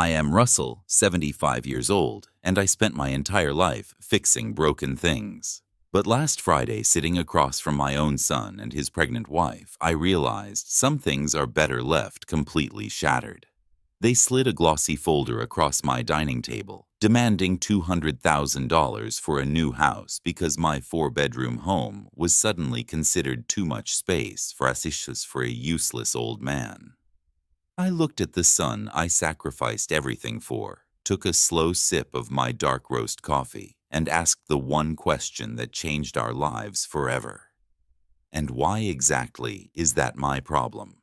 I am Russell, 75 years old, and I spent my entire life fixing broken things. But last Friday, sitting across from my own son and his pregnant wife, I realized some things are better left completely shattered. They slid a glossy folder across my dining table, demanding $200,000 for a new house because my 4-bedroom home was suddenly considered too much space for a useless old man. I looked at the son I sacrificed everything for, took a slow sip of my dark roast coffee, and asked the one question that changed our lives forever. And why exactly is that my problem?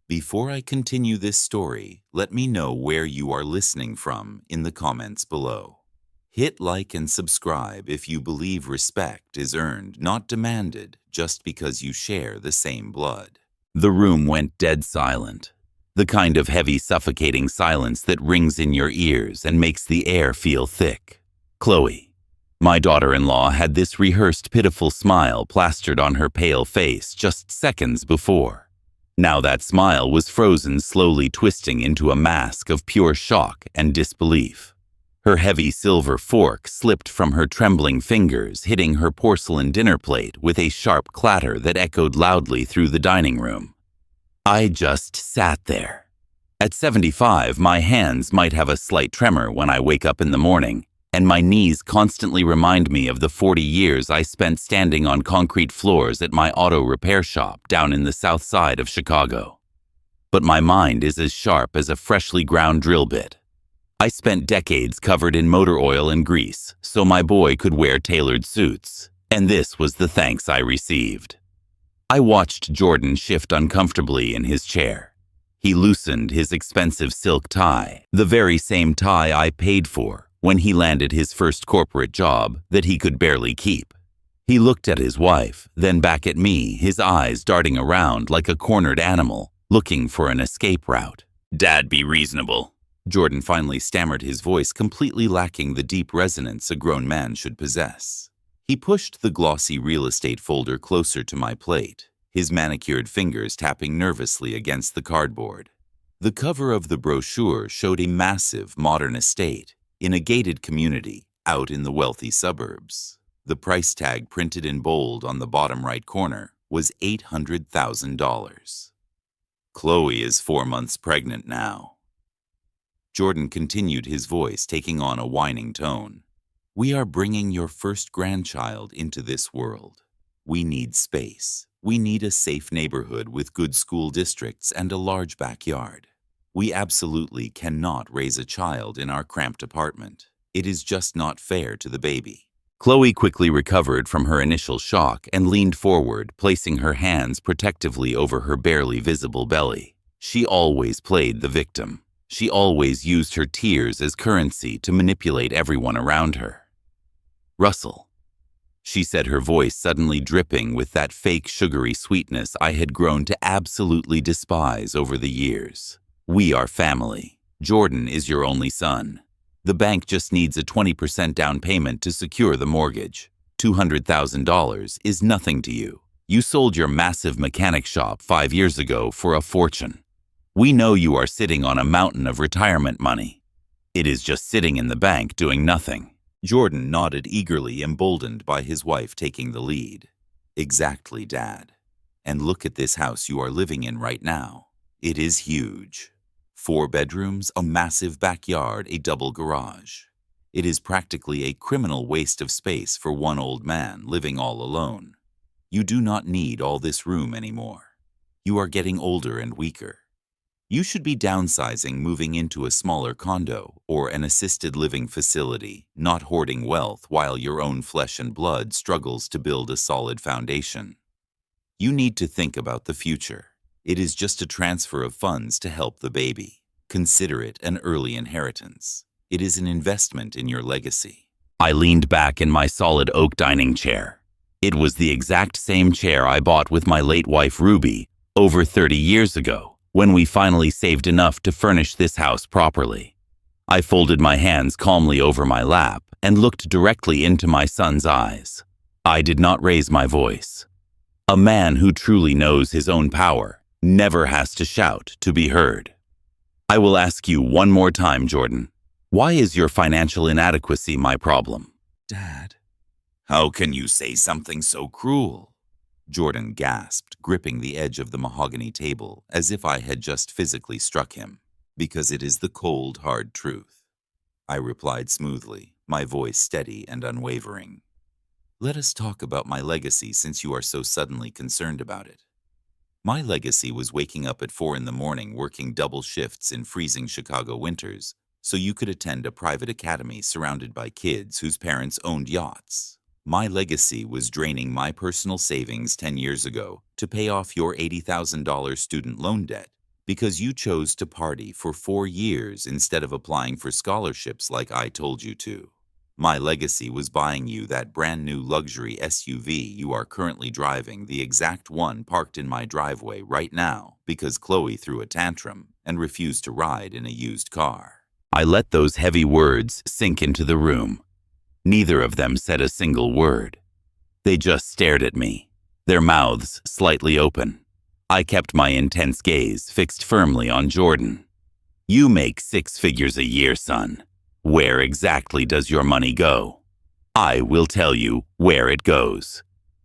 Before I continue this story, let me know where you are listening from in the comments below. Hit like and subscribe if you believe respect is earned, not demanded, just because you share the same blood. The room went dead silent. The kind of heavy, suffocating silence that rings in your ears and makes the air feel thick. Chloe, my daughter-in-law, had this rehearsed, pitiful smile plastered on her pale face just seconds before. Now that smile was frozen, slowly twisting into a mask of pure shock and disbelief. Her heavy silver fork slipped from her trembling fingers, hitting her porcelain dinner plate with a sharp clatter that echoed loudly through the dining room. I just sat there. At 75, my hands might have a slight tremor when I wake up in the morning, and my knees constantly remind me of the 40 years I spent standing on concrete floors at my auto repair shop down in the south side of Chicago. But my mind is as sharp as a freshly ground drill bit. I spent decades covered in motor oil and grease so my boy could wear tailored suits, and this was the thanks I received. I watched Jordan shift uncomfortably in his chair. He loosened his expensive silk tie, the very same tie I paid for when he landed his first corporate job that he could barely keep. He looked at his wife, then back at me, his eyes darting around like a cornered animal, looking for an escape route. "Dad, be reasonable." Jordan finally stammered, his voice completely lacking the deep resonance a grown man should possess. He pushed the glossy real estate folder closer to my plate, his manicured fingers tapping nervously against the cardboard. The cover of the brochure showed a massive modern estate in a gated community out in the wealthy suburbs. The price tag printed in bold on the bottom right corner was $800,000. Chloe is 4 months pregnant now. Jordan continued, his voice taking on a whining tone. "We are bringing your first grandchild into this world. We need space. We need a safe neighborhood with good school districts and a large backyard. We absolutely cannot raise a child in our cramped apartment. It is just not fair to the baby." Chloe quickly recovered from her initial shock and leaned forward, placing her hands protectively over her barely visible belly. She always played the victim. She always used her tears as currency to manipulate everyone around her. "Russell," she said, her voice suddenly dripping with that fake sugary sweetness I had grown to absolutely despise over the years. "We are family. Jordan is your only son. The bank just needs a 20% down payment to secure the mortgage. $200,000 is nothing to you. You sold your massive mechanic shop 5 years ago for a fortune. We know you are sitting on a mountain of retirement money. It is just sitting in the bank doing nothing." Jordan nodded eagerly, emboldened by his wife taking the lead. "Exactly, Dad. And look at this house you are living in right now. It is huge. 4 bedrooms, a massive backyard, a double garage. It is practically a criminal waste of space for one old man living all alone. You do not need all this room anymore. You are getting older and weaker. You should be downsizing, moving into a smaller condo or an assisted living facility, not hoarding wealth while your own flesh and blood struggles to build a solid foundation. You need to think about the future. It is just a transfer of funds to help the baby. Consider it an early inheritance. It is an investment in your legacy." I leaned back in my solid oak dining chair. It was the exact same chair I bought with my late wife Ruby over 30 years ago, when we finally saved enough to furnish this house properly. I folded my hands calmly over my lap and looked directly into my son's eyes. I did not raise my voice. A man who truly knows his own power never has to shout to be heard. I will ask you one more time, Jordan. Why is your financial inadequacy my problem? Dad. How can you say something so cruel? Jordan gasped, gripping the edge of the mahogany table as if I had just physically struck him. Because it is the cold, hard truth. I replied smoothly, my voice steady and unwavering. Let us talk about my legacy since you are so suddenly concerned about it. My legacy was waking up at 4 in the morning working double shifts in freezing Chicago winters so you could attend a private academy surrounded by kids whose parents owned yachts. My legacy was draining my personal savings 10 years ago to pay off your $80,000 student loan debt because you chose to party for 4 years instead of applying for scholarships like I told you to. My legacy was buying you that brand new luxury SUV you are currently driving, the exact one parked in my driveway right now because Chloe threw a tantrum and refused to ride in a used car. I let those heavy words sink into the room. Neither of them said a single word. They just stared at me, their mouths slightly open. I kept my intense gaze fixed firmly on Jordan. You make 6 figures a year, son. Where exactly does your money go? I will tell you where it goes.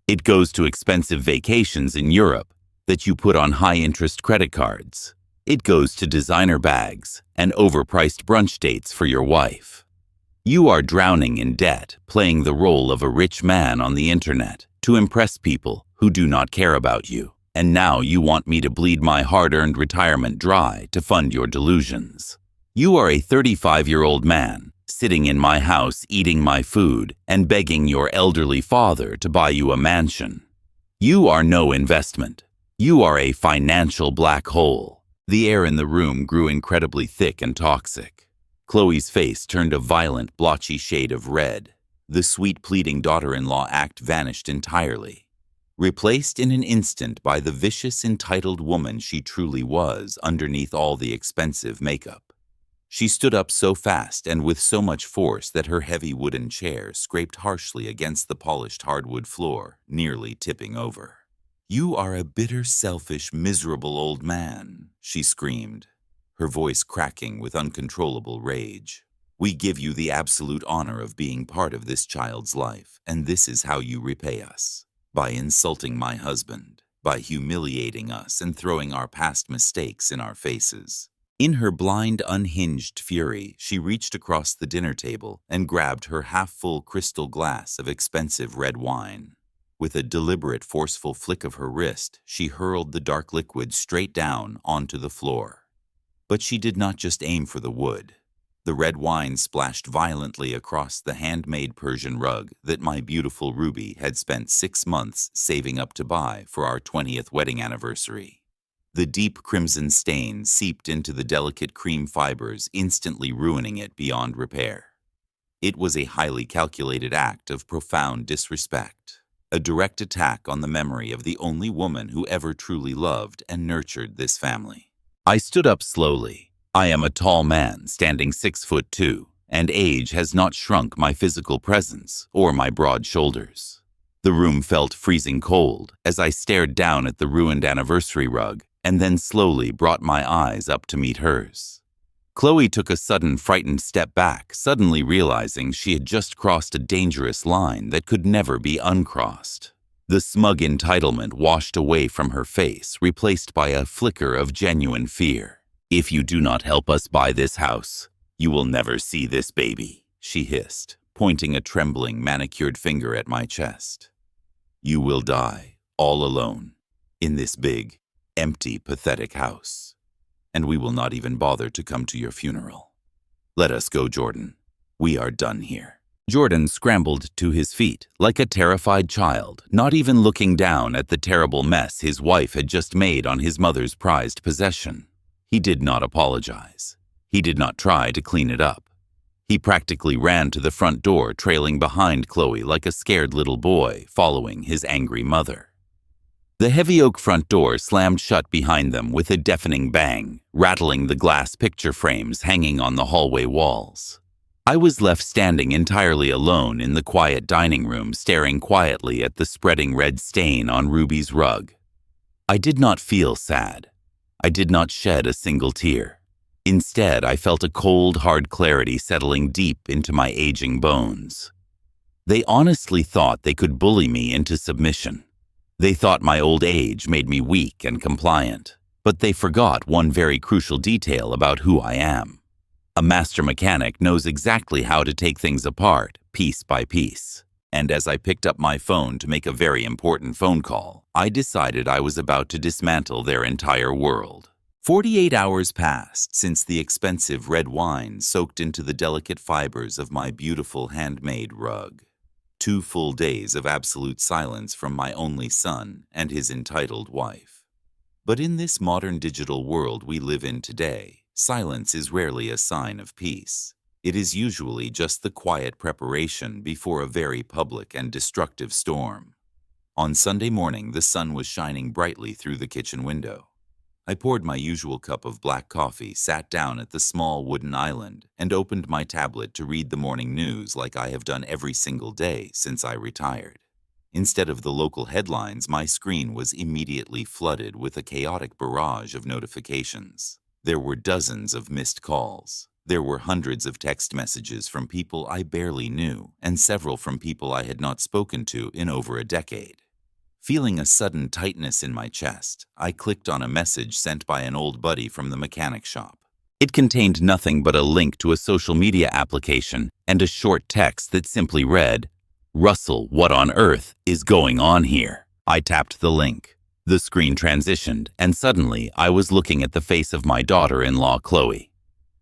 It goes to expensive vacations in Europe that you put on high-interest credit cards. It goes to designer bags and overpriced brunch dates for your wife. You are drowning in debt, playing the role of a rich man on the internet to impress people who do not care about you. And now you want me to bleed my hard-earned retirement dry to fund your delusions. You are a 35-year-old man, sitting in my house eating my food and begging your elderly father to buy you a mansion. You are no investment. You are a financial black hole. The air in the room grew incredibly thick and toxic. Chloe's face turned a violent, blotchy shade of red. The sweet, pleading daughter-in-law act vanished entirely, replaced in an instant by the vicious, entitled woman she truly was underneath all the expensive makeup. She stood up so fast and with so much force that her heavy wooden chair scraped harshly against the polished hardwood floor, nearly tipping over. You are a bitter, selfish, miserable old man, she screamed, her voice cracking with uncontrollable rage. We give you the absolute honor of being part of this child's life, and this is how you repay us. By insulting my husband, by humiliating us and throwing our past mistakes in our faces. In her blind, unhinged fury, she reached across the dinner table and grabbed her half-full crystal glass of expensive red wine. With a deliberate, forceful flick of her wrist, she hurled the dark liquid straight down onto the floor. But she did not just aim for the wood. The red wine splashed violently across the handmade Persian rug that my beautiful Ruby had spent 6 months saving up to buy for our 20th wedding anniversary. The deep crimson stain seeped into the delicate cream fibers, instantly ruining it beyond repair. It was a highly calculated act of profound disrespect, a direct attack on the memory of the only woman who ever truly loved and nurtured this family. I stood up slowly. I am a tall man, standing 6'2", and age has not shrunk my physical presence or my broad shoulders. The room felt freezing cold as I stared down at the ruined anniversary rug and then slowly brought my eyes up to meet hers. Chloe took a sudden, frightened step back, suddenly realizing she had just crossed a dangerous line that could never be uncrossed. The smug entitlement washed away from her face, replaced by a flicker of genuine fear. If you do not help us buy this house, you will never see this baby, she hissed, pointing a trembling, manicured finger at my chest. You will die, all alone, in this big, empty, pathetic house, and we will not even bother to come to your funeral. Let us go, Jordan. We are done here. Jordan scrambled to his feet like a terrified child, not even looking down at the terrible mess his wife had just made on his mother's prized possession. He did not apologize. He did not try to clean it up. He practically ran to the front door, trailing behind Chloe like a scared little boy following his angry mother. The heavy oak front door slammed shut behind them with a deafening bang, rattling the glass picture frames hanging on the hallway walls. I was left standing entirely alone in the quiet dining room, staring quietly at the spreading red stain on Ruby's rug. I did not feel sad. I did not shed a single tear. Instead, I felt a cold, hard clarity settling deep into my aging bones. They honestly thought they could bully me into submission. They thought my old age made me weak and compliant, but they forgot one very crucial detail about who I am. A master mechanic knows exactly how to take things apart, piece by piece. And as I picked up my phone to make a very important phone call, I decided I was about to dismantle their entire world. 48 hours passed since the expensive red wine soaked into the delicate fibers of my beautiful handmade rug. 2 full days of absolute silence from my only son and his entitled wife. But in this modern digital world we live in today, silence is rarely a sign of peace. It is usually just the quiet preparation before a very public and destructive storm. On Sunday morning, the sun was shining brightly through the kitchen window. I poured my usual cup of black coffee, sat down at the small wooden island, and opened my tablet to read the morning news like I have done every single day since I retired. Instead of the local headlines, my screen was immediately flooded with a chaotic barrage of notifications. There were dozens of missed calls. There were hundreds of text messages from people I barely knew, and several from people I had not spoken to in over a decade. Feeling a sudden tightness in my chest, I clicked on a message sent by an old buddy from the mechanic shop. It contained nothing but a link to a social media application and a short text that simply read, "Russell, what on earth is going on here?" I tapped the link. The screen transitioned, and suddenly I was looking at the face of my daughter-in-law, Chloe.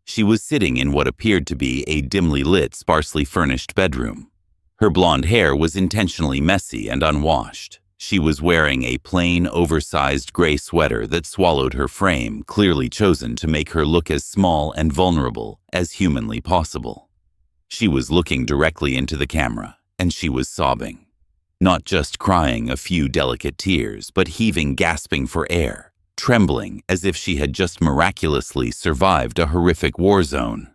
She was sitting in what appeared to be a dimly lit, sparsely furnished bedroom. Her blonde hair was intentionally messy and unwashed. She was wearing a plain, oversized gray sweater that swallowed her frame, clearly chosen to make her look as small and vulnerable as humanly possible. She was looking directly into the camera, and she was sobbing. Not just crying a few delicate tears, but heaving, gasping for air, trembling as if she had just miraculously survived a horrific war zone.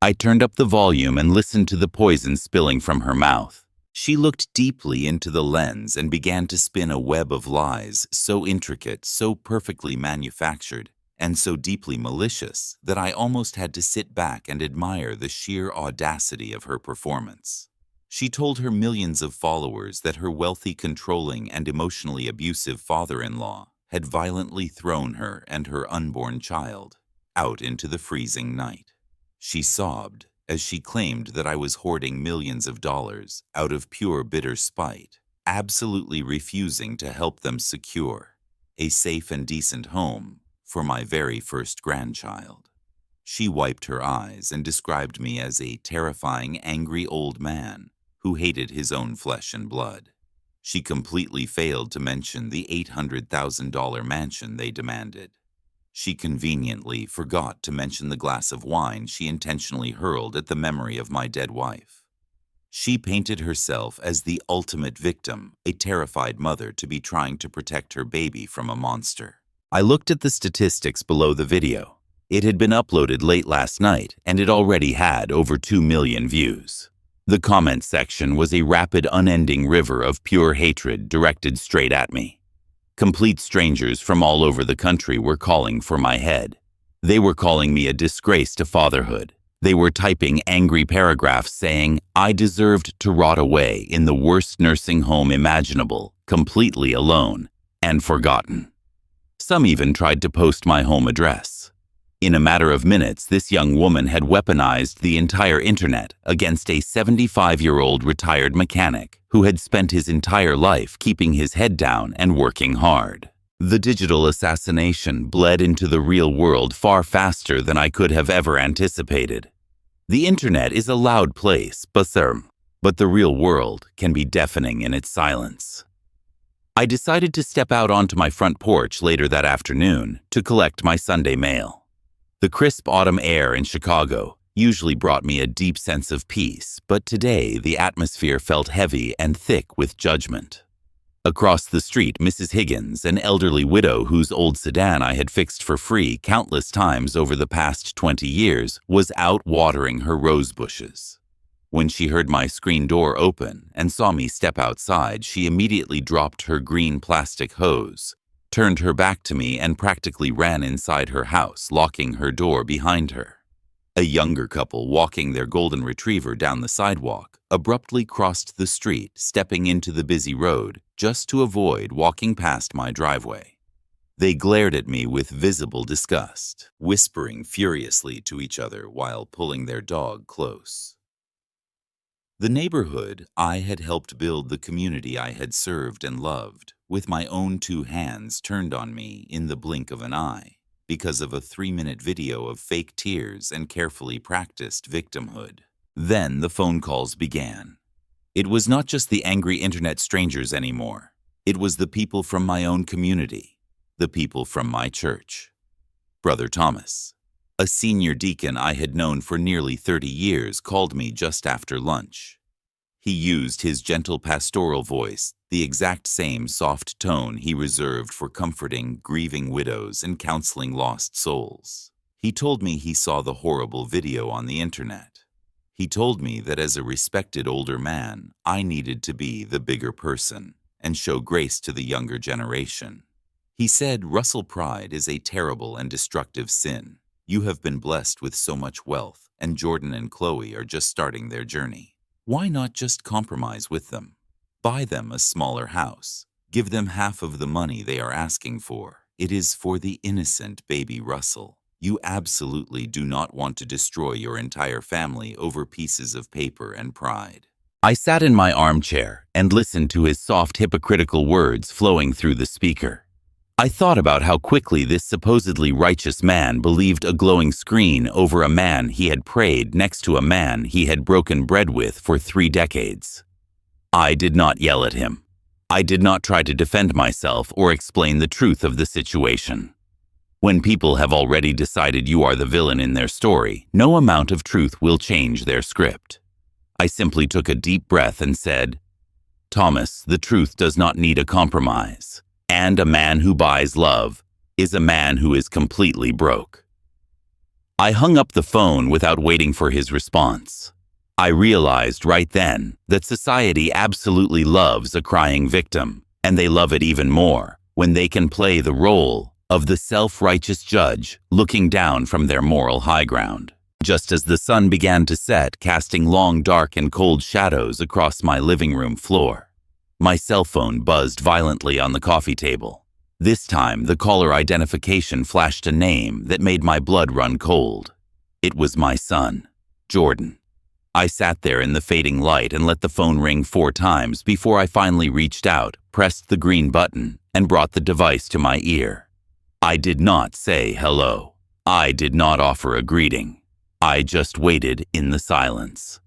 I turned up the volume and listened to the poison spilling from her mouth. She looked deeply into the lens and began to spin a web of lies so intricate, so perfectly manufactured, and so deeply malicious that I almost had to sit back and admire the sheer audacity of her performance. She told her millions of followers that her wealthy, controlling, and emotionally abusive father-in-law had violently thrown her and her unborn child out into the freezing night. She sobbed as she claimed that I was hoarding millions of dollars out of pure bitter spite, absolutely refusing to help them secure a safe and decent home for my very first grandchild. She wiped her eyes and described me as a terrifying, angry old man who hated his own flesh and blood. She completely failed to mention the $800,000 mansion they demanded. She conveniently forgot to mention the glass of wine she intentionally hurled at the memory of my dead wife. She painted herself as the ultimate victim, a terrified mother to be trying to protect her baby from a monster. I looked at the statistics below the video. It had been uploaded late last night, and it already had over 2 million views. The comment section was a rapid, unending river of pure hatred directed straight at me. Complete strangers from all over the country were calling for my head. They were calling me a disgrace to fatherhood. They were typing angry paragraphs saying I deserved to rot away in the worst nursing home imaginable, completely alone and forgotten. Some even tried to post my home address. In a matter of minutes, this young woman had weaponized the entire internet against a 75-year-old retired mechanic who had spent his entire life keeping his head down and working hard. The digital assassination bled into the real world far faster than I could have ever anticipated. The internet is a loud place, but the real world can be deafening in its silence. I decided to step out onto my front porch later that afternoon to collect my Sunday mail. The crisp autumn air in Chicago usually brought me a deep sense of peace, but today the atmosphere felt heavy and thick with judgment. Across the street, Mrs. Higgins, an elderly widow whose old sedan I had fixed for free countless times over the past 20 years, was out watering her rose bushes. When she heard my screen door open and saw me step outside, she immediately dropped her green plastic hose, turned her back to me, and practically ran inside her house, locking her door behind her. A younger couple walking their golden retriever down the sidewalk abruptly crossed the street, stepping into the busy road just to avoid walking past my driveway. They glared at me with visible disgust, whispering furiously to each other while pulling their dog close. The neighborhood I had helped build, the community I had served and loved, with my own two hands, turned on me in the blink of an eye because of a 3-minute video of fake tears and carefully practiced victimhood. Then the phone calls began. It was not just the angry internet strangers anymore. It was the people from my own community, the people from my church. Brother Thomas, a senior deacon I had known for nearly 30 years, called me just after lunch. He used his gentle pastoral voice, the exact same soft tone he reserved for comforting grieving widows and counseling lost souls. He told me he saw the horrible video on the internet. He told me that as a respected older man, I needed to be the bigger person and show grace to the younger generation. He said Russell pride is a terrible and destructive sin. You have been blessed with so much wealth, and Jordan and Chloe are just starting their journey. Why not just compromise with them? Buy them a smaller house. Give them half of the money they are asking for. It is for the innocent baby Russell. You absolutely do not want to destroy your entire family over pieces of paper and pride. I sat in my armchair and listened to his soft, hypocritical words flowing through the speaker. I thought about how quickly this supposedly righteous man believed a glowing screen over a man he had prayed next to a man he had broken bread with for 3 decades. I did not yell at him. I did not try to defend myself or explain the truth of the situation. When people have already decided you are the villain in their story, no amount of truth will change their script. I simply took a deep breath and said, Thomas, the truth does not need a compromise. And a man who buys love is a man who is completely broke. I hung up the phone without waiting for his response. I realized right then that society absolutely loves a crying victim, and they love it even more when they can play the role of the self-righteous judge looking down from their moral high ground. Just as the sun began to set, casting long, dark, and cold shadows across my living room floor, my cell phone buzzed violently on the coffee table. This time, the caller identification flashed a name that made my blood run cold. It was my son, Jordan. I sat there in the fading light and let the phone ring 4 times before I finally reached out, pressed the green button, and brought the device to my ear. I did not say hello. I did not offer a greeting. I just waited in the silence.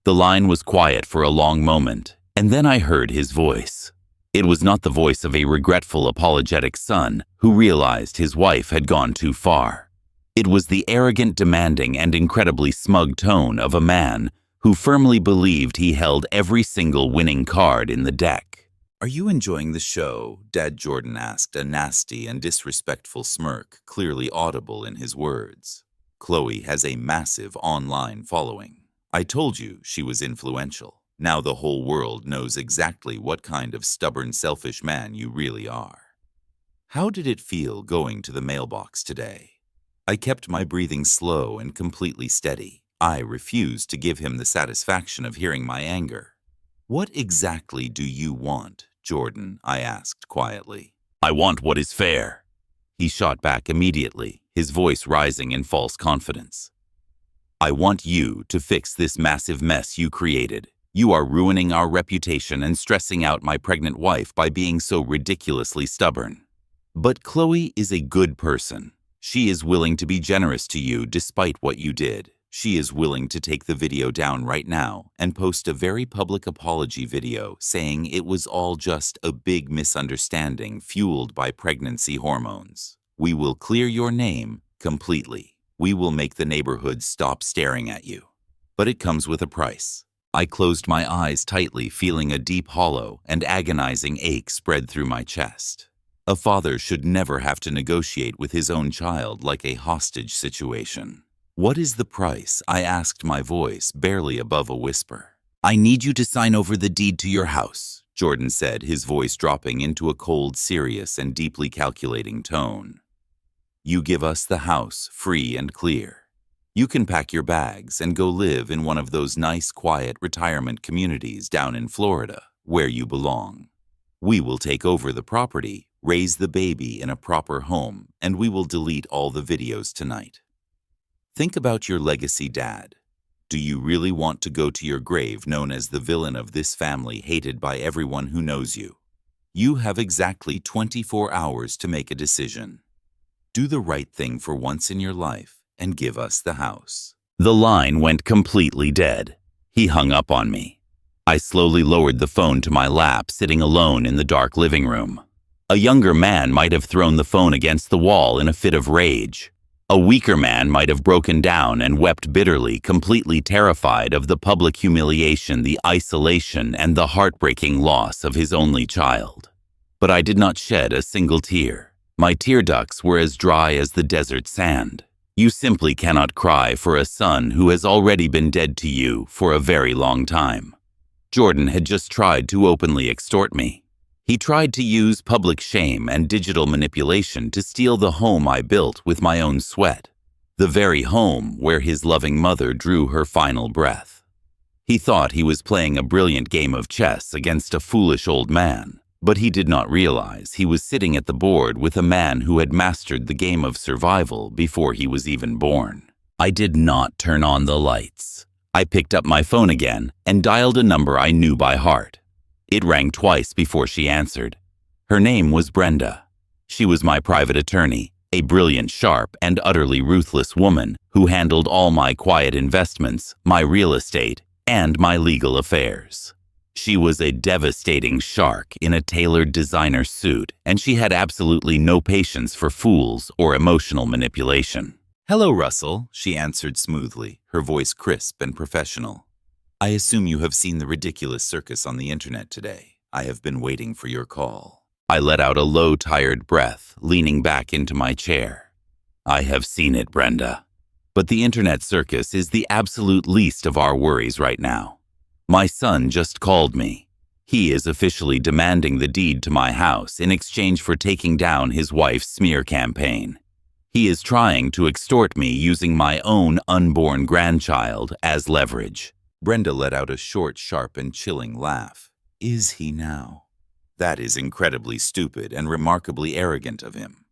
The line was quiet for a long moment, and then I heard his voice. It was not the voice of a regretful, apologetic son who realized his wife had gone too far. It was the arrogant, demanding, and incredibly smug tone of a man who firmly believed he held every single winning card in the deck. "Are you enjoying the show?" Dad Jordan asked, a nasty and disrespectful smirk clearly audible in his words. "Chloe has a massive online following. I told you she was influential. Now the whole world knows exactly what kind of stubborn, selfish man you really are." How did it feel going to the mailbox today? I kept my breathing slow and completely steady. I refused to give him the satisfaction of hearing my anger. "What exactly do you want, Jordan?" I asked quietly. "I want what is fair," he shot back immediately, his voice rising in false confidence. "I want you to fix this massive mess you created. You are ruining our reputation and stressing out my pregnant wife by being so ridiculously stubborn. But Chloe is a good person. She is willing to be generous to you despite what you did. She is willing to take the video down right now and post a very public apology video saying it was all just a big misunderstanding fueled by pregnancy hormones. We will clear your name completely. We will make the neighborhood stop staring at you. But it comes with a price." I closed my eyes tightly, feeling a deep hollow and agonizing ache spread through my chest. A father should never have to negotiate with his own child like a hostage situation. "What is the price?" I asked, my voice barely above a whisper. I need you to sign over the deed to your house, Jordan said, his voice dropping into a cold, serious, and deeply calculating tone. You give us the house free and clear. You can pack your bags and go live in one of those nice, quiet retirement communities down in Florida, where you belong. We will take over the property, raise the baby in a proper home, and we will delete all the videos tonight. Think about your legacy, Dad. Do you really want to go to your grave known as the villain of this family, hated by everyone who knows you? You have exactly 24 hours to make a decision. Do the right thing for once in your life and give us the house. The line went completely dead. He hung up on me. I slowly lowered the phone to my lap, sitting alone in the dark living room. A younger man might have thrown the phone against the wall in a fit of rage. A weaker man might have broken down and wept bitterly, completely terrified of the public humiliation, the isolation, and the heartbreaking loss of his only child. But I did not shed a single tear. My tear ducts were as dry as the desert sand. You simply cannot cry for a son who has already been dead to you for a very long time. Jordan had just tried to openly extort me. He tried to use public shame and digital manipulation to steal the home I built with my own sweat, the very home where his loving mother drew her final breath. He thought he was playing a brilliant game of chess against a foolish old man, but he did not realize he was sitting at the board with a man who had mastered the game of survival before he was even born. I did not turn on the lights. I picked up my phone again and dialed a number I knew by heart. It rang twice before she answered. Her name was Brenda. She was my private attorney, a brilliant, sharp, and utterly ruthless woman who handled all my quiet investments, my real estate, and my legal affairs. She was a devastating shark in a tailored designer suit, and she had absolutely no patience for fools or emotional manipulation. "Hello, Russell," she answered smoothly, her voice crisp and professional. "I assume you have seen the ridiculous circus on the internet today. I have been waiting for your call." I let out a low, tired breath, leaning back into my chair. "I have seen it, Brenda. But the internet circus is the absolute least of our worries right now. My son just called me. He is officially demanding the deed to my house in exchange for taking down his wife's smear campaign. He is trying to extort me using my own unborn grandchild as leverage." Brenda let out a short, sharp, and chilling laugh. "Is he now? That is incredibly stupid and remarkably arrogant of him.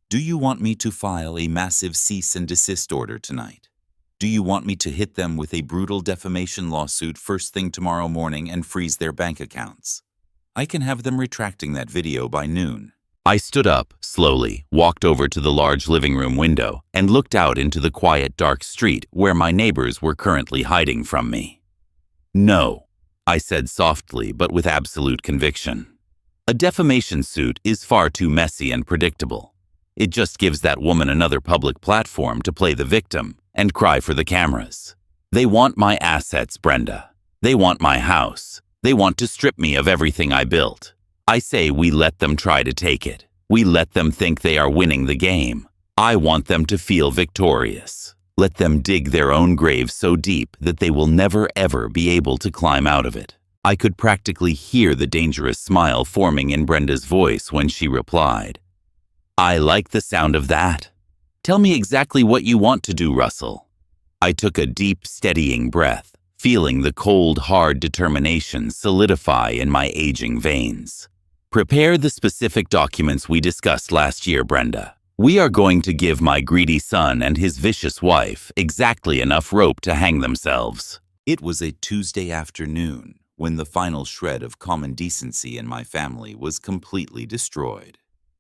Do you want me to file a massive cease and desist order tonight? Do you want me to hit them with a brutal defamation lawsuit first thing tomorrow morning and freeze their bank accounts? I can have them retracting that video by noon." I stood up, slowly, walked over to the large living room window, and looked out into the quiet, dark street where my neighbors were currently hiding from me. "No," I said softly but with absolute conviction. "A defamation suit is far too messy and predictable. It just gives that woman another public platform to play the victim and cry for the cameras. They want my assets, Brenda. They want my house. They want to strip me of everything I built. I say we let them try to take it. We let them think they are winning the game. I want them to feel victorious. Let them dig their own grave so deep that they will never ever be able to climb out of it." I could practically hear the dangerous smile forming in Brenda's voice when she replied, "I like the sound of that. Tell me exactly what you want to do, Russell." I took a deep, steadying breath, feeling the cold, hard determination solidify in my aging veins. "Prepare the specific documents we discussed last year, Brenda. We are going to give my greedy son and his vicious wife exactly enough rope to hang themselves." It was a Tuesday afternoon when the final shred of common decency in my family was completely destroyed.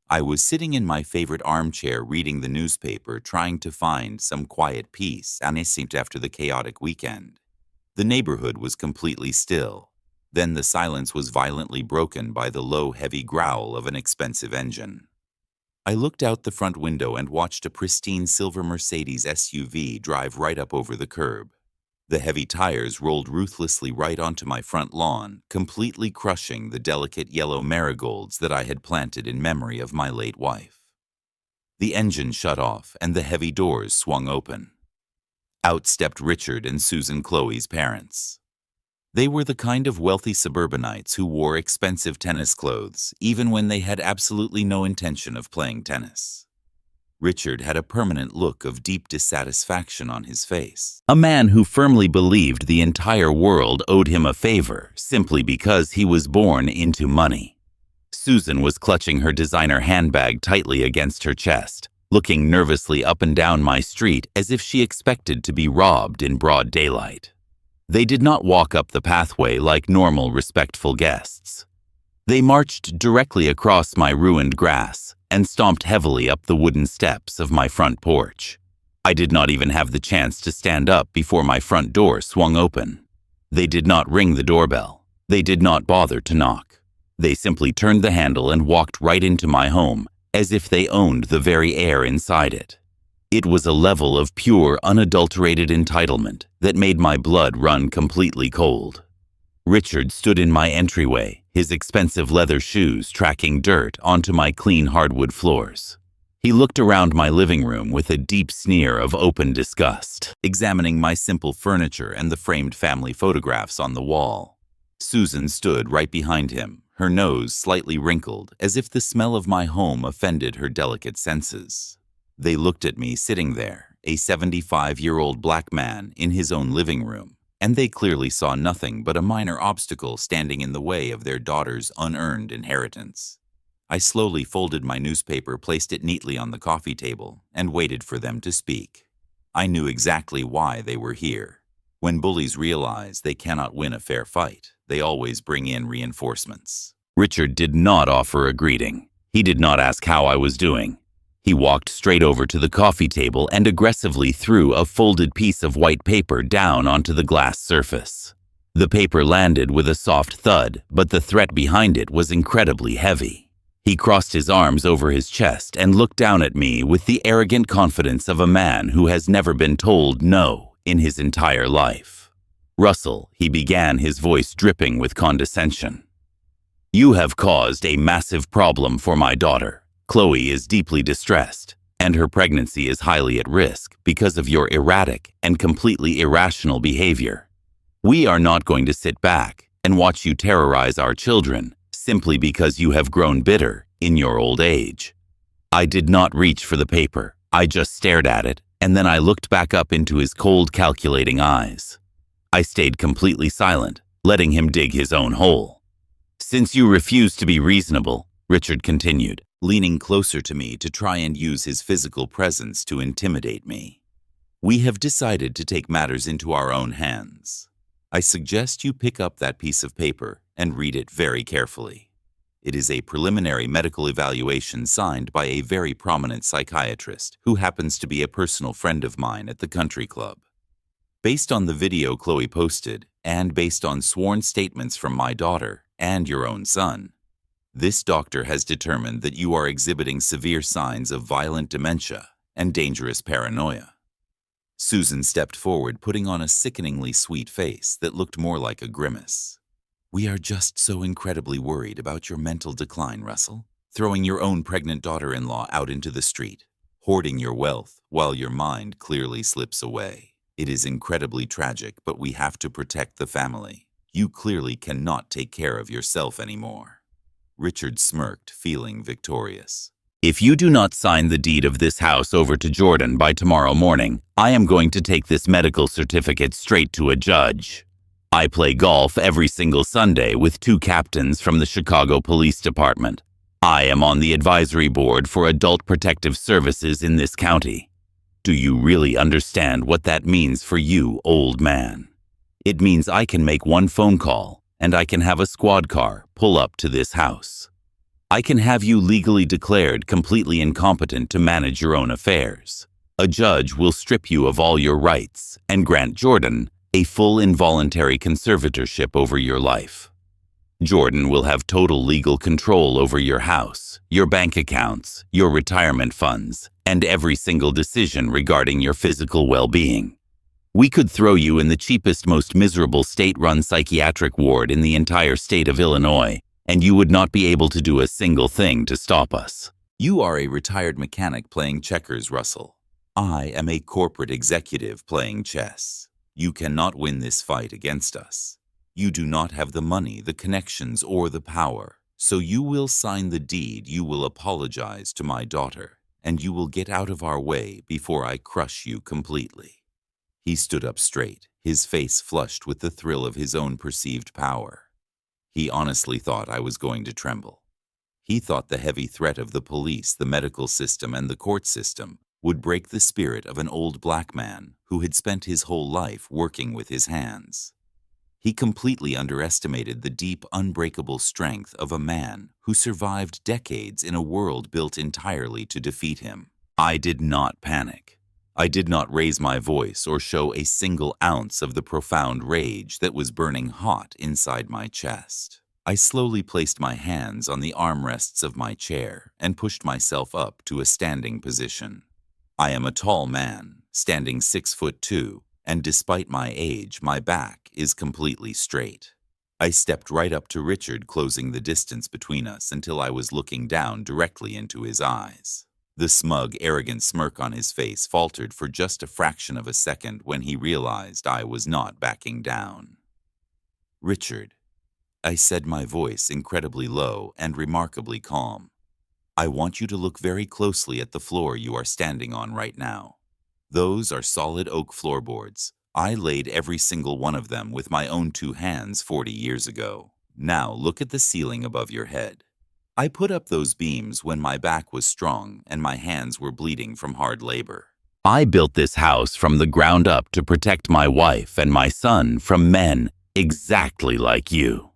I was sitting in my favorite armchair reading the newspaper, trying to find some quiet peace after the chaotic weekend. The neighborhood was completely still. Then the silence was violently broken by the low, heavy growl of an expensive engine. I looked out the front window and watched a pristine silver Mercedes SUV drive right up over the curb. The heavy tires rolled ruthlessly right onto my front lawn, completely crushing the delicate yellow marigolds that I had planted in memory of my late wife. The engine shut off and the heavy doors swung open. Out stepped Richard and Susan Chloe's parents. They were the kind of wealthy suburbanites who wore expensive tennis clothes, even when they had absolutely no intention of playing tennis. Richard had a permanent look of deep dissatisfaction on his face. A man who firmly believed the entire world owed him a favor simply because he was born into money. Susan was clutching her designer handbag tightly against her chest, looking nervously up and down my street as if she expected to be robbed in broad daylight. They did not walk up the pathway like normal, respectful guests. They marched directly across my ruined grass and stomped heavily up the wooden steps of my front porch. I did not even have the chance to stand up before my front door swung open. They did not ring the doorbell. They did not bother to knock. They simply turned the handle and walked right into my home, as if they owned the very air inside it. It was a level of pure, unadulterated entitlement that made my blood run completely cold. Richard stood in my entryway, his expensive leather shoes tracking dirt onto my clean hardwood floors. He looked around my living room with a deep sneer of open disgust, examining my simple furniture and the framed family photographs on the wall. Susan stood right behind him, her nose slightly wrinkled, as if the smell of my home offended her delicate senses. They looked at me sitting there, a 75-year-old black man in his own living room, and they clearly saw nothing but a minor obstacle standing in the way of their daughter's unearned inheritance. I slowly folded my newspaper, placed it neatly on the coffee table, and waited for them to speak. I knew exactly why they were here. When bullies realize they cannot win a fair fight, they always bring in reinforcements. Richard did not offer a greeting. He did not ask how I was doing. He walked straight over to the coffee table and aggressively threw a folded piece of white paper down onto the glass surface. The paper landed with a soft thud, but the threat behind it was incredibly heavy. He crossed his arms over his chest and looked down at me with the arrogant confidence of a man who has never been told no in his entire life. "Russell," he began, his voice dripping with condescension. "You have caused a massive problem for my daughter. Chloe is deeply distressed, and her pregnancy is highly at risk because of your erratic and completely irrational behavior. We are not going to sit back and watch you terrorize our children simply because you have grown bitter in your old age." I did not reach for the paper. I just stared at it, and then I looked back up into his cold, calculating eyes. I stayed completely silent, letting him dig his own hole. "Since you refuse to be reasonable," Richard continued, leaning closer to me to try and use his physical presence to intimidate me, "we have decided to take matters into our own hands. I suggest you pick up that piece of paper and read it very carefully. It is a preliminary medical evaluation signed by a very prominent psychiatrist who happens to be a personal friend of mine at the country club. Based on the video Chloe posted, and based on sworn statements from my daughter and your own son, this doctor has determined that you are exhibiting severe signs of violent dementia and dangerous paranoia." Susan stepped forward, putting on a sickeningly sweet face that looked more like a grimace. "We are just so incredibly worried about your mental decline, Russell. Throwing your own pregnant daughter-in-law out into the street, hoarding your wealth while your mind clearly slips away. It is incredibly tragic, but we have to protect the family. You clearly cannot take care of yourself anymore." Richard smirked, feeling victorious. "If you do not sign the deed of this house over to Jordan by tomorrow morning, I am going to take this medical certificate straight to a judge. I play golf every single Sunday with 2 captains from the Chicago Police Department. I am on the advisory board for Adult Protective Services in this county. Do you really understand what that means for you, old man? It means I can make one phone call, and I can have a squad car pull up to this house. I can have you legally declared completely incompetent to manage your own affairs. A judge will strip you of all your rights and grant Jordan a full involuntary conservatorship over your life. Jordan will have total legal control over your house, your bank accounts, your retirement funds, and every single decision regarding your physical well-being. We could throw you in the cheapest, most miserable state-run psychiatric ward in the entire state of Illinois, and you would not be able to do a single thing to stop us. You are a retired mechanic playing checkers, Russell. I am a corporate executive playing chess. You cannot win this fight against us. You do not have the money, the connections, or the power. So you will sign the deed, you will apologize to my daughter, and you will get out of our way before I crush you completely." He stood up straight, his face flushed with the thrill of his own perceived power. He honestly thought I was going to tremble. He thought the heavy threat of the police, the medical system, and the court system would break the spirit of an old black man who had spent his whole life working with his hands. He completely underestimated the deep, unbreakable strength of a man who survived decades in a world built entirely to defeat him. I did not panic. I did not raise my voice or show a single ounce of the profound rage that was burning hot inside my chest. I slowly placed my hands on the armrests of my chair and pushed myself up to a standing position. I am a tall man, standing 6'2", and despite my age, my back is completely straight. I stepped right up to Richard, closing the distance between us until I was looking down directly into his eyes. The smug, arrogant smirk on his face faltered for just a fraction of a second when he realized I was not backing down. "Richard," I said, my voice incredibly low and remarkably calm, "I want you to look very closely at the floor you are standing on right now. Those are solid oak floorboards. I laid every single one of them with my own 2 hands 40 years ago. Now look at the ceiling above your head. I put up those beams when my back was strong and my hands were bleeding from hard labor. I built this house from the ground up to protect my wife and my son from men exactly like you.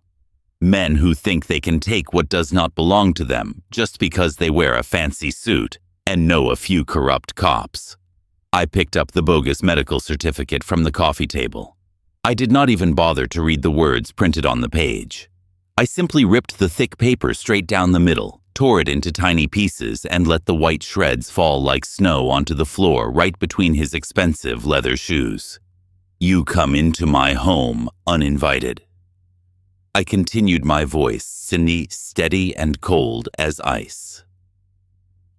Men who think they can take what does not belong to them just because they wear a fancy suit and know a few corrupt cops." I picked up the bogus medical certificate from the coffee table. I did not even bother to read the words printed on the page. I simply ripped the thick paper straight down the middle, tore it into tiny pieces, and let the white shreds fall like snow onto the floor right between his expensive leather shoes. "You come into my home uninvited." I continued, my voice steady and cold as ice.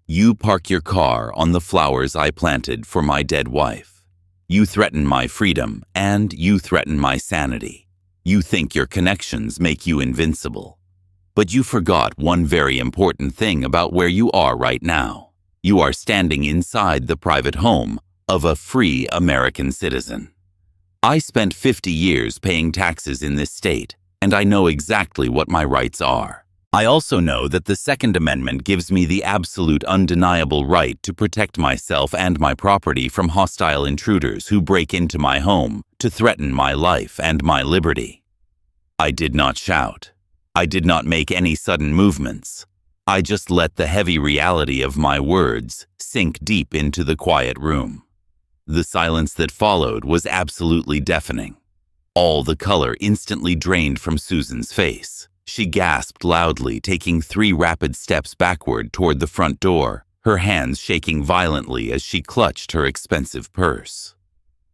"You park your car on the flowers I planted for my dead wife. You threaten my freedom, and you threaten my sanity. You think your connections make you invincible. But you forgot one very important thing about where you are right now. You are standing inside the private home of a free American citizen. I spent 50 years paying taxes in this state, and I know exactly what my rights are. I also know that the Second Amendment gives me the absolute undeniable right to protect myself and my property from hostile intruders who break into my home to threaten my life and my liberty." I did not shout. I did not make any sudden movements. I just let the heavy reality of my words sink deep into the quiet room. The silence that followed was absolutely deafening. All the color instantly drained from Susan's face. She gasped loudly, taking 3 rapid steps backward toward the front door, her hands shaking violently as she clutched her expensive purse.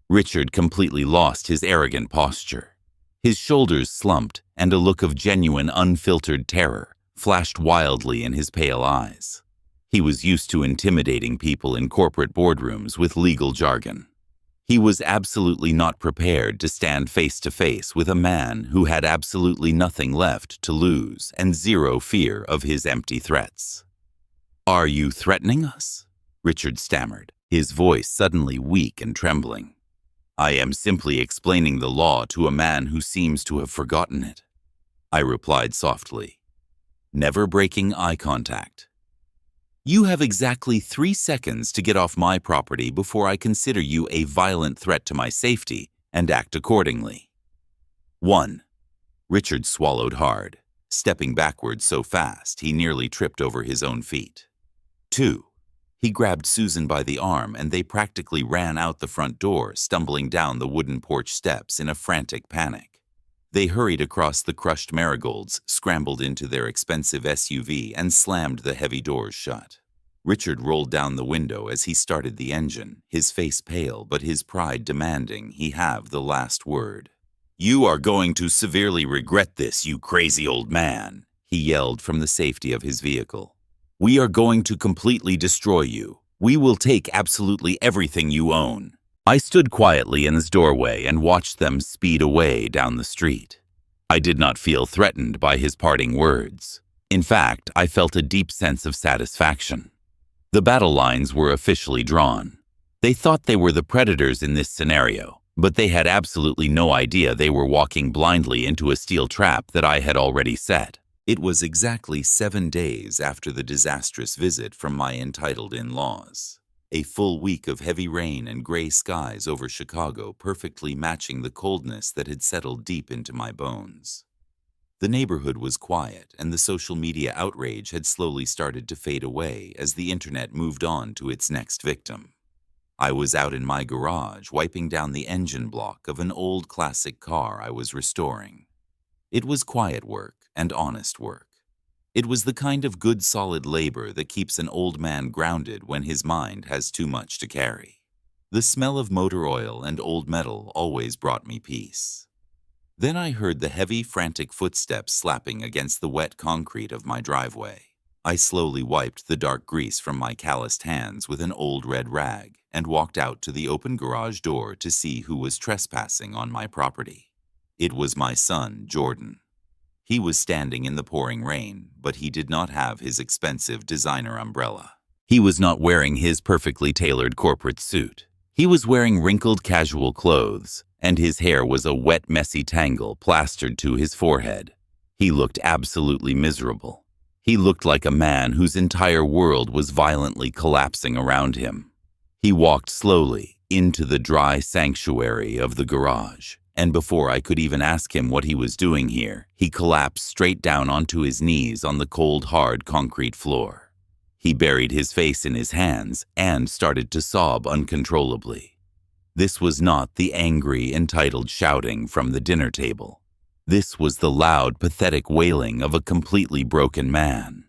Richard completely lost his arrogant posture. His shoulders slumped, and a look of genuine, unfiltered terror flashed wildly in his pale eyes. He was used to intimidating people in corporate boardrooms with legal jargon. He was absolutely not prepared to stand face to face with a man who had absolutely nothing left to lose and zero fear of his empty threats. "Are you threatening us?" Richard stammered, his voice suddenly weak and trembling. "I am simply explaining the law to a man who seems to have forgotten it," I replied softly, never breaking eye contact. "You have exactly 3 seconds to get off my property before I consider you a violent threat to my safety and act accordingly." 1. Richard swallowed hard, stepping backward so fast he nearly tripped over his own feet. 2. He grabbed Susan by the arm and they practically ran out the front door, stumbling down the wooden porch steps in a frantic panic. They hurried across the crushed marigolds, scrambled into their expensive SUV, and slammed the heavy doors shut. Richard rolled down the window as he started the engine, his face pale but his pride demanding he have the last word. "You are going to severely regret this, you crazy old man," he yelled from the safety of his vehicle. "We are going to completely destroy you. We will take absolutely everything you own." I stood quietly in his doorway and watched them speed away down the street. I did not feel threatened by his parting words. In fact, I felt a deep sense of satisfaction. The battle lines were officially drawn. They thought they were the predators in this scenario, but they had absolutely no idea they were walking blindly into a steel trap that I had already set. It was exactly 7 days after the disastrous visit from my entitled in-laws. A full week of heavy rain and gray skies over Chicago, perfectly matching the coldness that had settled deep into my bones. The neighborhood was quiet, and the social media outrage had slowly started to fade away as the internet moved on to its next victim. I was out in my garage wiping down the engine block of an old classic car I was restoring. It was quiet work and honest work. It was the kind of good solid labor that keeps an old man grounded when his mind has too much to carry. The smell of motor oil and old metal always brought me peace. Then I heard the heavy, frantic footsteps slapping against the wet concrete of my driveway. I slowly wiped the dark grease from my calloused hands with an old red rag and walked out to the open garage door to see who was trespassing on my property. It was my son, Jordan. He was standing in the pouring rain, but he did not have his expensive designer umbrella. He was not wearing his perfectly tailored corporate suit. He was wearing wrinkled casual clothes, and his hair was a wet, messy tangle plastered to his forehead. He looked absolutely miserable. He looked like a man whose entire world was violently collapsing around him. He walked slowly into the dry sanctuary of the garage, and before I could even ask him what he was doing here, he collapsed straight down onto his knees on the cold, hard concrete floor. He buried his face in his hands and started to sob uncontrollably. This was not the angry, entitled shouting from the dinner table. This was the loud, pathetic wailing of a completely broken man.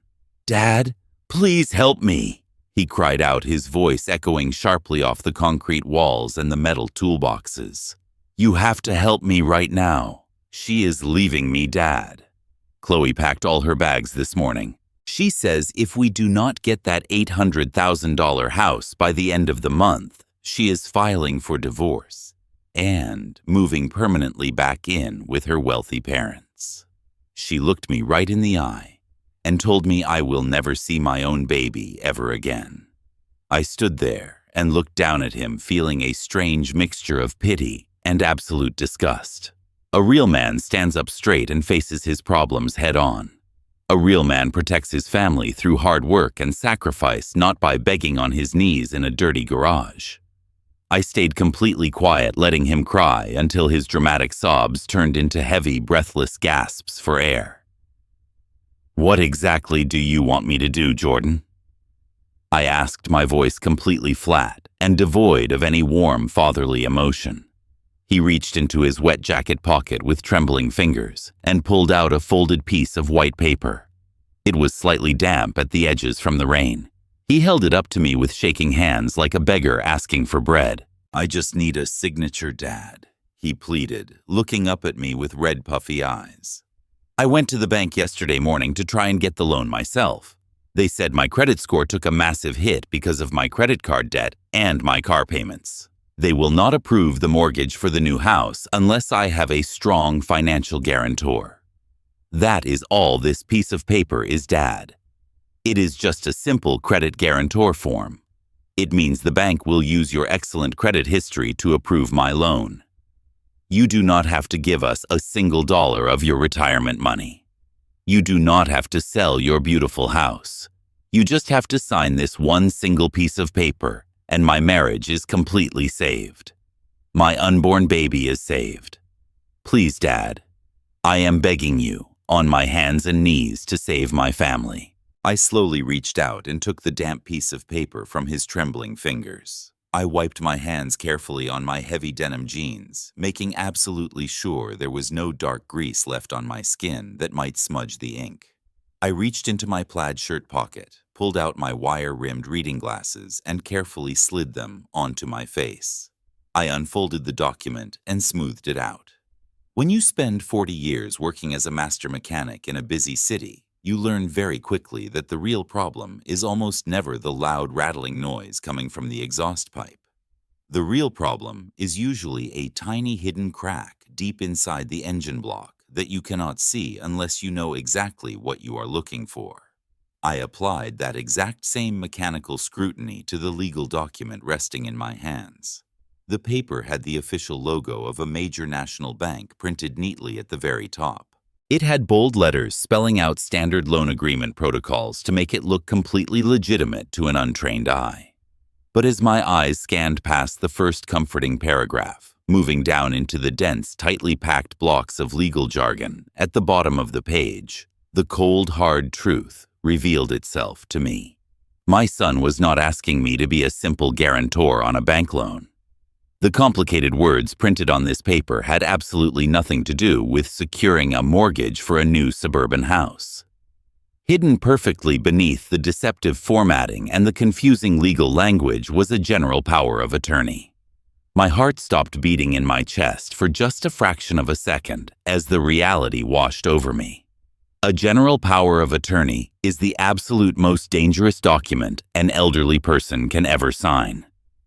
"Dad, please help me!" he cried out, his voice echoing sharply off the concrete walls and the metal toolboxes. "You have to help me right now. She is leaving me, Dad." Chloe packed all her bags this morning. She says if we do not get that $800,000 house by the end of the month, she is filing for divorce and moving permanently back in with her wealthy parents. She looked me right in the eye and told me I will never see my own baby ever again. I stood there and looked down at him, feeling a strange mixture of pity and absolute disgust. A real man stands up straight and faces his problems head on. A real man protects his family through hard work and sacrifice, not by begging on his knees in a dirty garage. I stayed completely quiet, letting him cry until his dramatic sobs turned into heavy, breathless gasps for air. "What exactly do you want me to do, Jordan?" I asked, my voice completely flat and devoid of any warm fatherly emotion. He reached into his wet jacket pocket with trembling fingers and pulled out a folded piece of white paper. It was slightly damp at the edges from the rain. He held it up to me with shaking hands like a beggar asking for bread. "I just need a signature, Dad," he pleaded, looking up at me with red, puffy eyes. "I went to the bank yesterday morning to try and get the loan myself. They said my credit score took a massive hit because of my credit card debt and my car payments. They will not approve the mortgage for the new house unless I have a strong financial guarantor. That is all this piece of paper is, Dad. It is just a simple credit guarantor form. It means the bank will use your excellent credit history to approve my loan. You do not have to give us a single dollar of your retirement money. You do not have to sell your beautiful house. You just have to sign this one single piece of paper, and my marriage is completely saved. My unborn baby is saved. Please, Dad, I am begging you on my hands and knees to save my family." I slowly reached out and took the damp piece of paper from his trembling fingers. I wiped my hands carefully on my heavy denim jeans, making absolutely sure there was no dark grease left on my skin that might smudge the ink. I reached into my plaid shirt pocket, pulled out my wire-rimmed reading glasses, and carefully slid them onto my face. I unfolded the document and smoothed it out. When you spend 40 years working as a master mechanic in a busy city, you learn very quickly that the real problem is almost never the loud rattling noise coming from the exhaust pipe. The real problem is usually a tiny hidden crack deep inside the engine block that you cannot see unless you know exactly what you are looking for. I applied that exact same mechanical scrutiny to the legal document resting in my hands. The paper had the official logo of a major national bank printed neatly at the very top. It had bold letters spelling out standard loan agreement protocols to make it look completely legitimate to an untrained eye. But as my eyes scanned past the first comforting paragraph, moving down into the dense, tightly packed blocks of legal jargon at the bottom of the page, the cold, hard truth revealed itself to me. My son was not asking me to be a simple guarantor on a bank loan. The complicated words printed on this paper had absolutely nothing to do with securing a mortgage for a new suburban house. Hidden perfectly beneath the deceptive formatting and the confusing legal language was a general power of attorney. My heart stopped beating in my chest for just a fraction of a second as the reality washed over me. A general power of attorney is the absolute most dangerous document an elderly person can ever sign.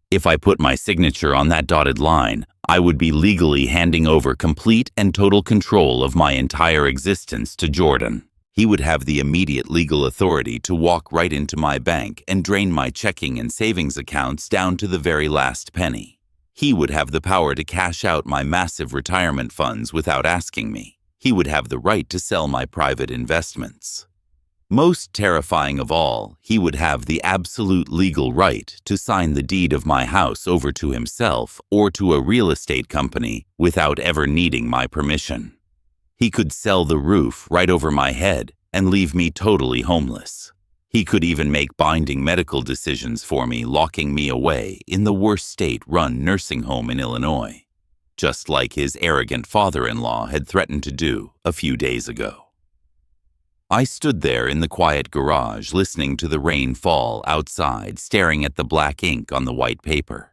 If I put my signature on that dotted line, I would be legally handing over complete and total control of my entire existence to Jordan. He would have the immediate legal authority to walk right into my bank and drain my checking and savings accounts down to the very last penny. He would have the power to cash out my massive retirement funds without asking me. He would have the right to sell my private investments. Most terrifying of all, he would have the absolute legal right to sign the deed of my house over to himself or to a real estate company without ever needing my permission. He could sell the roof right over my head and leave me totally homeless. He could even make binding medical decisions for me, locking me away in the worst state-run nursing home in Illinois, just like his arrogant father-in-law had threatened to do a few days ago. I stood there in the quiet garage, listening to the rain fall outside, staring at the black ink on the white paper.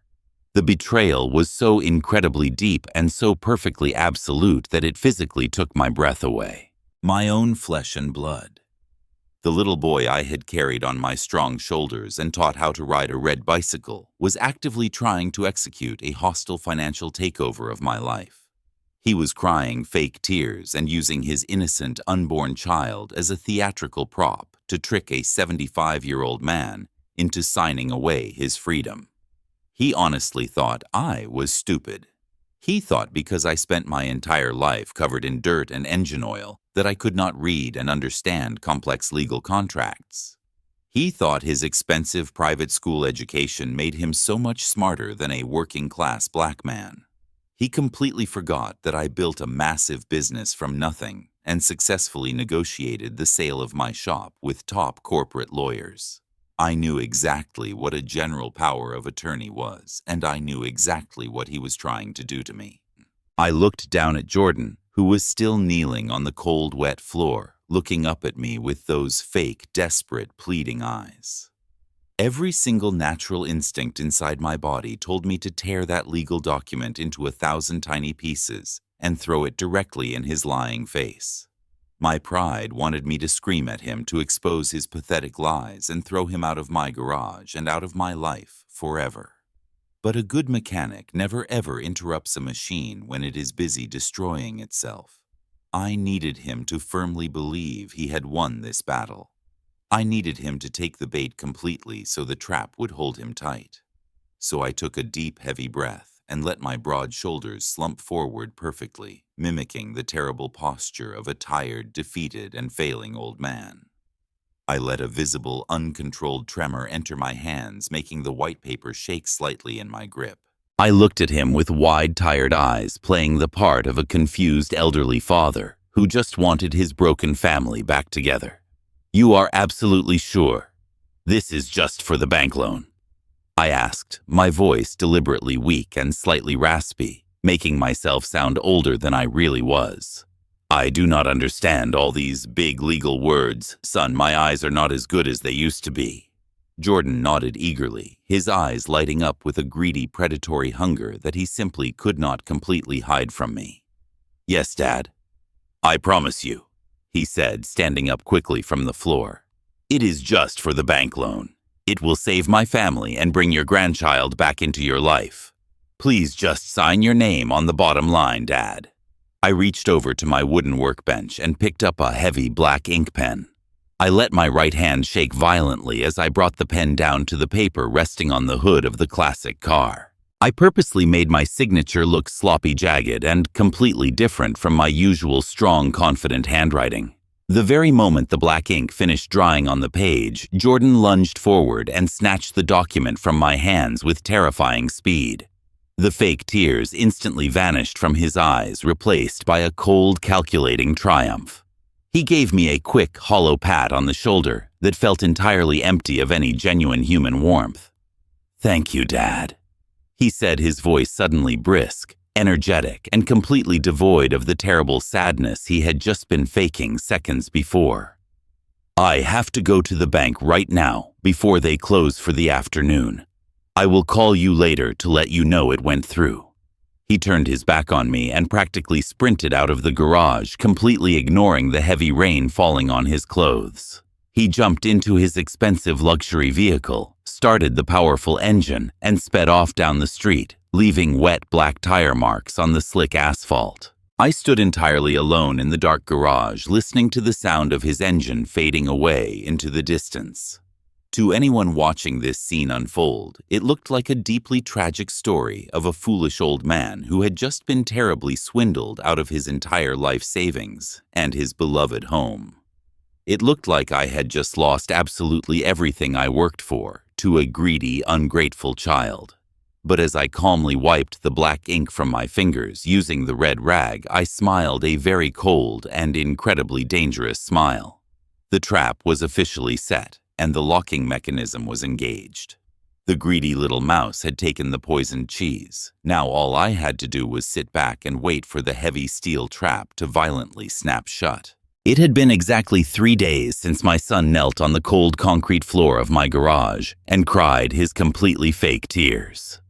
The betrayal was so incredibly deep and so perfectly absolute that it physically took my breath away. My own flesh and blood. The little boy I had carried on my strong shoulders and taught how to ride a red bicycle was actively trying to execute a hostile financial takeover of my life. He was crying fake tears and using his innocent, unborn child as a theatrical prop to trick a 75-year-old man into signing away his freedom. He honestly thought I was stupid. He thought because I spent my entire life covered in dirt and engine oil that I could not read and understand complex legal contracts. He thought his expensive private school education made him so much smarter than a working-class black man. He completely forgot that I built a massive business from nothing and successfully negotiated the sale of my shop with top corporate lawyers. I knew exactly what a general power of attorney was, and I knew exactly what he was trying to do to me. I looked down at Jordan, who was still kneeling on the cold, wet floor, looking up at me with those fake, desperate, pleading eyes. Every single natural instinct inside my body told me to tear that legal document into 1,000 tiny pieces and throw it directly in his lying face. My pride wanted me to scream at him to expose his pathetic lies and throw him out of my garage and out of my life forever. But a good mechanic never ever interrupts a machine when it is busy destroying itself. I needed him to firmly believe he had won this battle. I needed him to take the bait completely so the trap would hold him tight. So I took a deep, heavy breath and let my broad shoulders slump forward perfectly, mimicking the terrible posture of a tired, defeated, and failing old man. I let a visible, uncontrolled tremor enter my hands, making the white paper shake slightly in my grip. I looked at him with wide, tired eyes, playing the part of a confused elderly father who just wanted his broken family back together. "You are absolutely sure this is just for the bank loan?" I asked, my voice deliberately weak and slightly raspy, making myself sound older than I really was. "I do not understand all these big legal words, son. My eyes are not as good as they used to be." Jordan nodded eagerly, his eyes lighting up with a greedy, predatory hunger that he simply could not completely hide from me. "Yes, Dad. I promise you," he said, standing up quickly from the floor. "It is just for the bank loan. It will save my family and bring your grandchild back into your life. Please just sign your name on the bottom line, Dad." I reached over to my wooden workbench and picked up a heavy black ink pen. I let my right hand shake violently as I brought the pen down to the paper resting on the hood of the classic car. I purposely made my signature look sloppy, jagged, and completely different from my usual strong, confident handwriting. The very moment the black ink finished drying on the page, Jordan lunged forward and snatched the document from my hands with terrifying speed. The fake tears instantly vanished from his eyes, replaced by a cold, calculating triumph. He gave me a quick, hollow pat on the shoulder that felt entirely empty of any genuine human warmth. "Thank you, Dad," he said, his voice suddenly brisk, energetic, and completely devoid of the terrible sadness he had just been faking seconds before. "I have to go to the bank right now before they close for the afternoon. I will call you later to let you know it went through." He turned his back on me and practically sprinted out of the garage, completely ignoring the heavy rain falling on his clothes. He jumped into his expensive luxury vehicle, started the powerful engine, and sped off down the street, leaving wet black tire marks on the slick asphalt. I stood entirely alone in the dark garage, listening to the sound of his engine fading away into the distance. To anyone watching this scene unfold, it looked like a deeply tragic story of a foolish old man who had just been terribly swindled out of his entire life savings and his beloved home. It looked like I had just lost absolutely everything I worked for to a greedy, ungrateful child. But as I calmly wiped the black ink from my fingers using the red rag, I smiled a very cold and incredibly dangerous smile. The trap was officially set, and the locking mechanism was engaged. The greedy little mouse had taken the poisoned cheese. Now all I had to do was sit back and wait for the heavy steel trap to violently snap shut. It had been exactly 3 days since my son knelt on the cold concrete floor of my garage and cried his completely fake tears.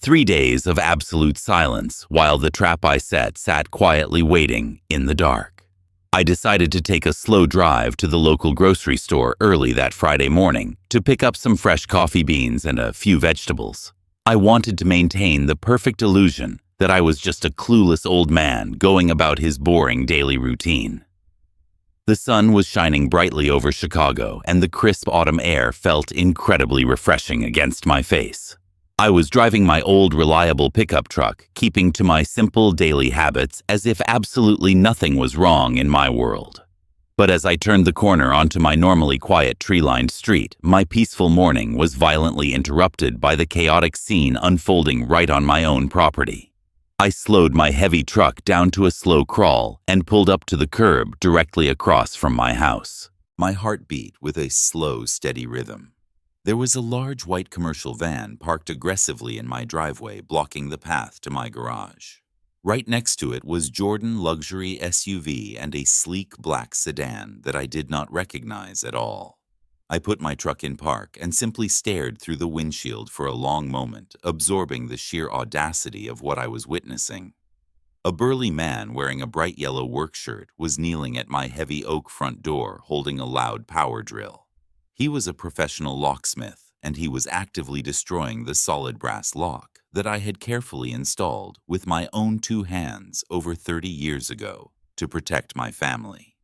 3 days of absolute silence while the trap I set sat quietly waiting in the dark. I decided to take a slow drive to the local grocery store early that Friday morning to pick up some fresh coffee beans and a few vegetables. I wanted to maintain the perfect illusion that I was just a clueless old man going about his boring daily routine. The sun was shining brightly over Chicago, and the crisp autumn air felt incredibly refreshing against my face. I was driving my old reliable pickup truck, keeping to my simple daily habits as if absolutely nothing was wrong in my world. But as I turned the corner onto my normally quiet tree-lined street, my peaceful morning was violently interrupted by the chaotic scene unfolding right on my own property. I slowed my heavy truck down to a slow crawl and pulled up to the curb directly across from my house. My heart beat with a slow, steady rhythm. There was a large white commercial van parked aggressively in my driveway, blocking the path to my garage. Right next to it was Jordan luxury SUV and a sleek black sedan that I did not recognize at all. I put my truck in park and simply stared through the windshield for a long moment, absorbing the sheer audacity of what I was witnessing. A burly man wearing a bright yellow work shirt was kneeling at my heavy oak front door holding a loud power drill. He was a professional locksmith, and he was actively destroying the solid brass lock that I had carefully installed with my own 2 hands over 30 years ago to protect my family.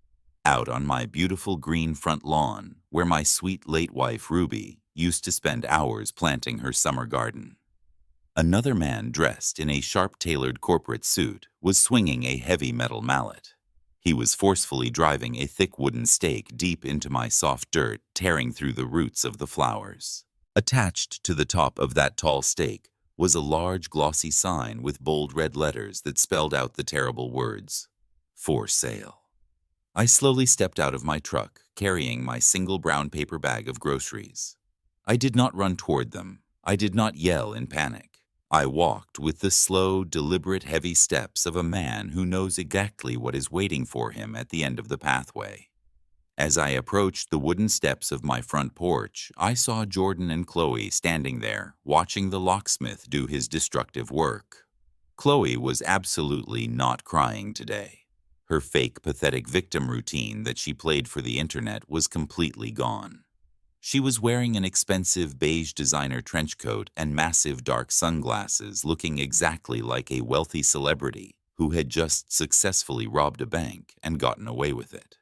Out on my beautiful green front lawn, where my sweet late wife Ruby used to spend hours planting her summer garden. Another man dressed in a sharp-tailored corporate suit was swinging a heavy metal mallet. He was forcefully driving a thick wooden stake deep into my soft dirt, tearing through the roots of the flowers. Attached to the top of that tall stake was a large glossy sign with bold red letters that spelled out the terrible words, "For sale." I slowly stepped out of my truck, carrying my single brown paper bag of groceries. I did not run toward them. I did not yell in panic. I walked with the slow, deliberate, heavy steps of a man who knows exactly what is waiting for him at the end of the pathway. As I approached the wooden steps of my front porch, I saw Jordan and Chloe standing there, watching the locksmith do his destructive work. Chloe was absolutely not crying today. Her fake, pathetic victim routine that she played for the internet was completely gone. She was wearing an expensive beige designer trench coat and massive dark sunglasses, looking exactly like a wealthy celebrity who had just successfully robbed a bank and gotten away with it.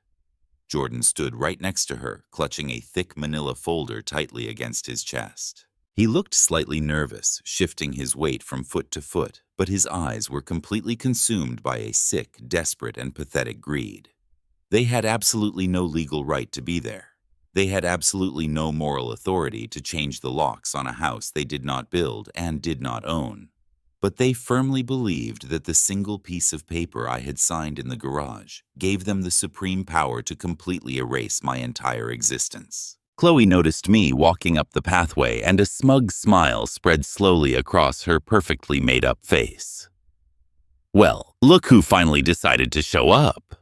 Jordan stood right next to her, clutching a thick manila folder tightly against his chest. He looked slightly nervous, shifting his weight from foot to foot, but his eyes were completely consumed by a sick, desperate, and pathetic greed. They had absolutely no legal right to be there. They had absolutely no moral authority to change the locks on a house they did not build and did not own. But they firmly believed that the single piece of paper I had signed in the garage gave them the supreme power to completely erase my entire existence. Chloe noticed me walking up the pathway, and a smug smile spread slowly across her perfectly made-up face. "Well, look who finally decided to show up,"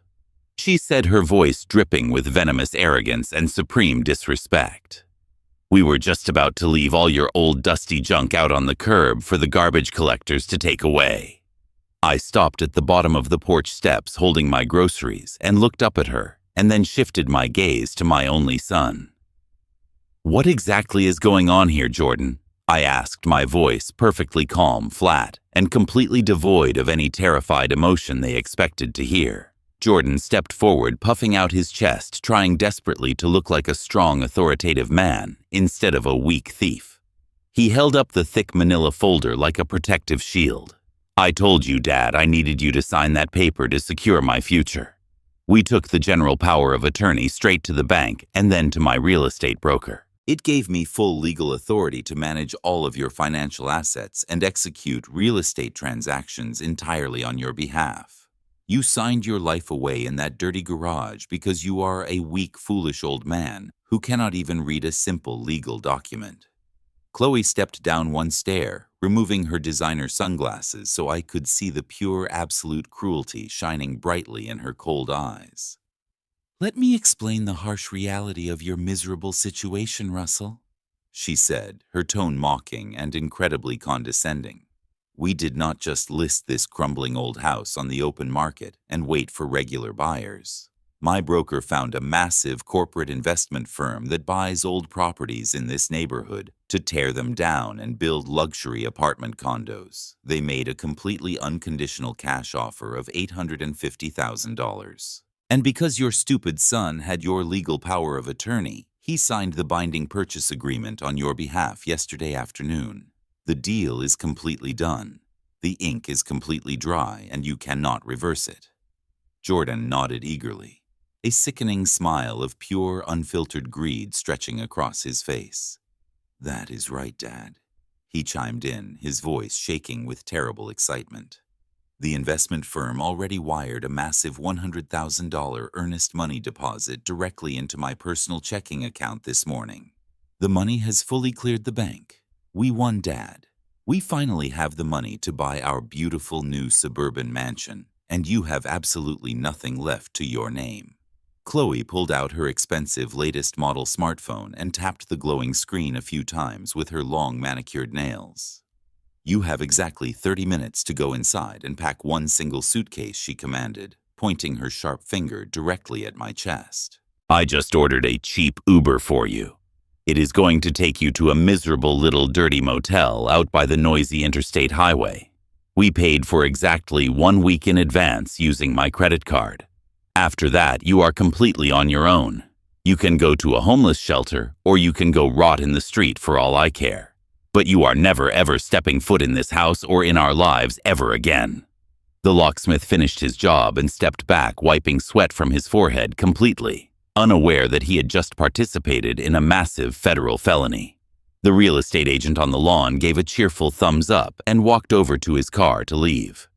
she said, her voice dripping with venomous arrogance and supreme disrespect. "We were just about to leave all your old dusty junk out on the curb for the garbage collectors to take away." I stopped at the bottom of the porch steps holding my groceries and looked up at her, and then shifted my gaze to my only son. "What exactly is going on here, Jordan?" I asked, my voice perfectly calm, flat, and completely devoid of any terrified emotion they expected to hear. Jordan stepped forward, puffing out his chest, trying desperately to look like a strong, authoritative man instead of a weak thief. He held up the thick manila folder like a protective shield. "I told you, Dad, I needed you to sign that paper to secure my future. We took the general power of attorney straight to the bank and then to my real estate broker. It gave me full legal authority to manage all of your financial assets and execute real estate transactions entirely on your behalf. You signed your life away in that dirty garage because you are a weak, foolish old man who cannot even read a simple legal document." Chloe stepped down one stair, removing her designer sunglasses so I could see the pure, absolute cruelty shining brightly in her cold eyes. "Let me explain the harsh reality of your miserable situation, Russell," she said, her tone mocking and incredibly condescending. "We did not just list this crumbling old house on the open market and wait for regular buyers. My broker found a massive corporate investment firm that buys old properties in this neighborhood to tear them down and build luxury apartment condos. They made a completely unconditional cash offer of $850,000. And because your stupid son had your legal power of attorney, he signed the binding purchase agreement on your behalf yesterday afternoon. The deal is completely done. The ink is completely dry, and you cannot reverse it." Jordan nodded eagerly, a sickening smile of pure, unfiltered greed stretching across his face. "That is right, Dad," he chimed in, his voice shaking with terrible excitement. "The investment firm already wired a massive $100,000 earnest money deposit directly into my personal checking account this morning. The money has fully cleared the bank. We won, Dad. We finally have the money to buy our beautiful new suburban mansion, and you have absolutely nothing left to your name." Chloe pulled out her expensive latest model smartphone and tapped the glowing screen a few times with her long manicured nails. "You have exactly 30 minutes to go inside and pack one single suitcase," she commanded, pointing her sharp finger directly at my chest. "I just ordered a cheap Uber for you. It is going to take you to a miserable little dirty motel out by the noisy interstate highway. We paid for exactly 1 week in advance using my credit card. After that, you are completely on your own. You can go to a homeless shelter, or you can go rot in the street for all I care. But you are never ever stepping foot in this house or in our lives ever again." The locksmith finished his job and stepped back, wiping sweat from his forehead completely, unaware that he had just participated in a massive federal felony. The real estate agent on the lawn gave a cheerful thumbs up and walked over to his car to leave.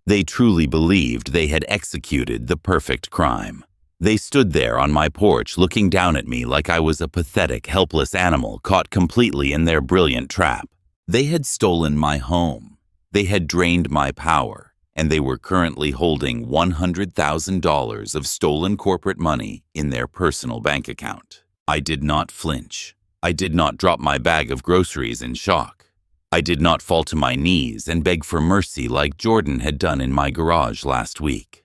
They truly believed they had executed the perfect crime. They stood there on my porch looking down at me like I was a pathetic, helpless animal caught completely in their brilliant trap. They had stolen my home. They had drained my power, and they were currently holding $100,000 of stolen corporate money in their personal bank account. I did not flinch. I did not drop my bag of groceries in shock. I did not fall to my knees and beg for mercy like Jordan had done in my garage last week.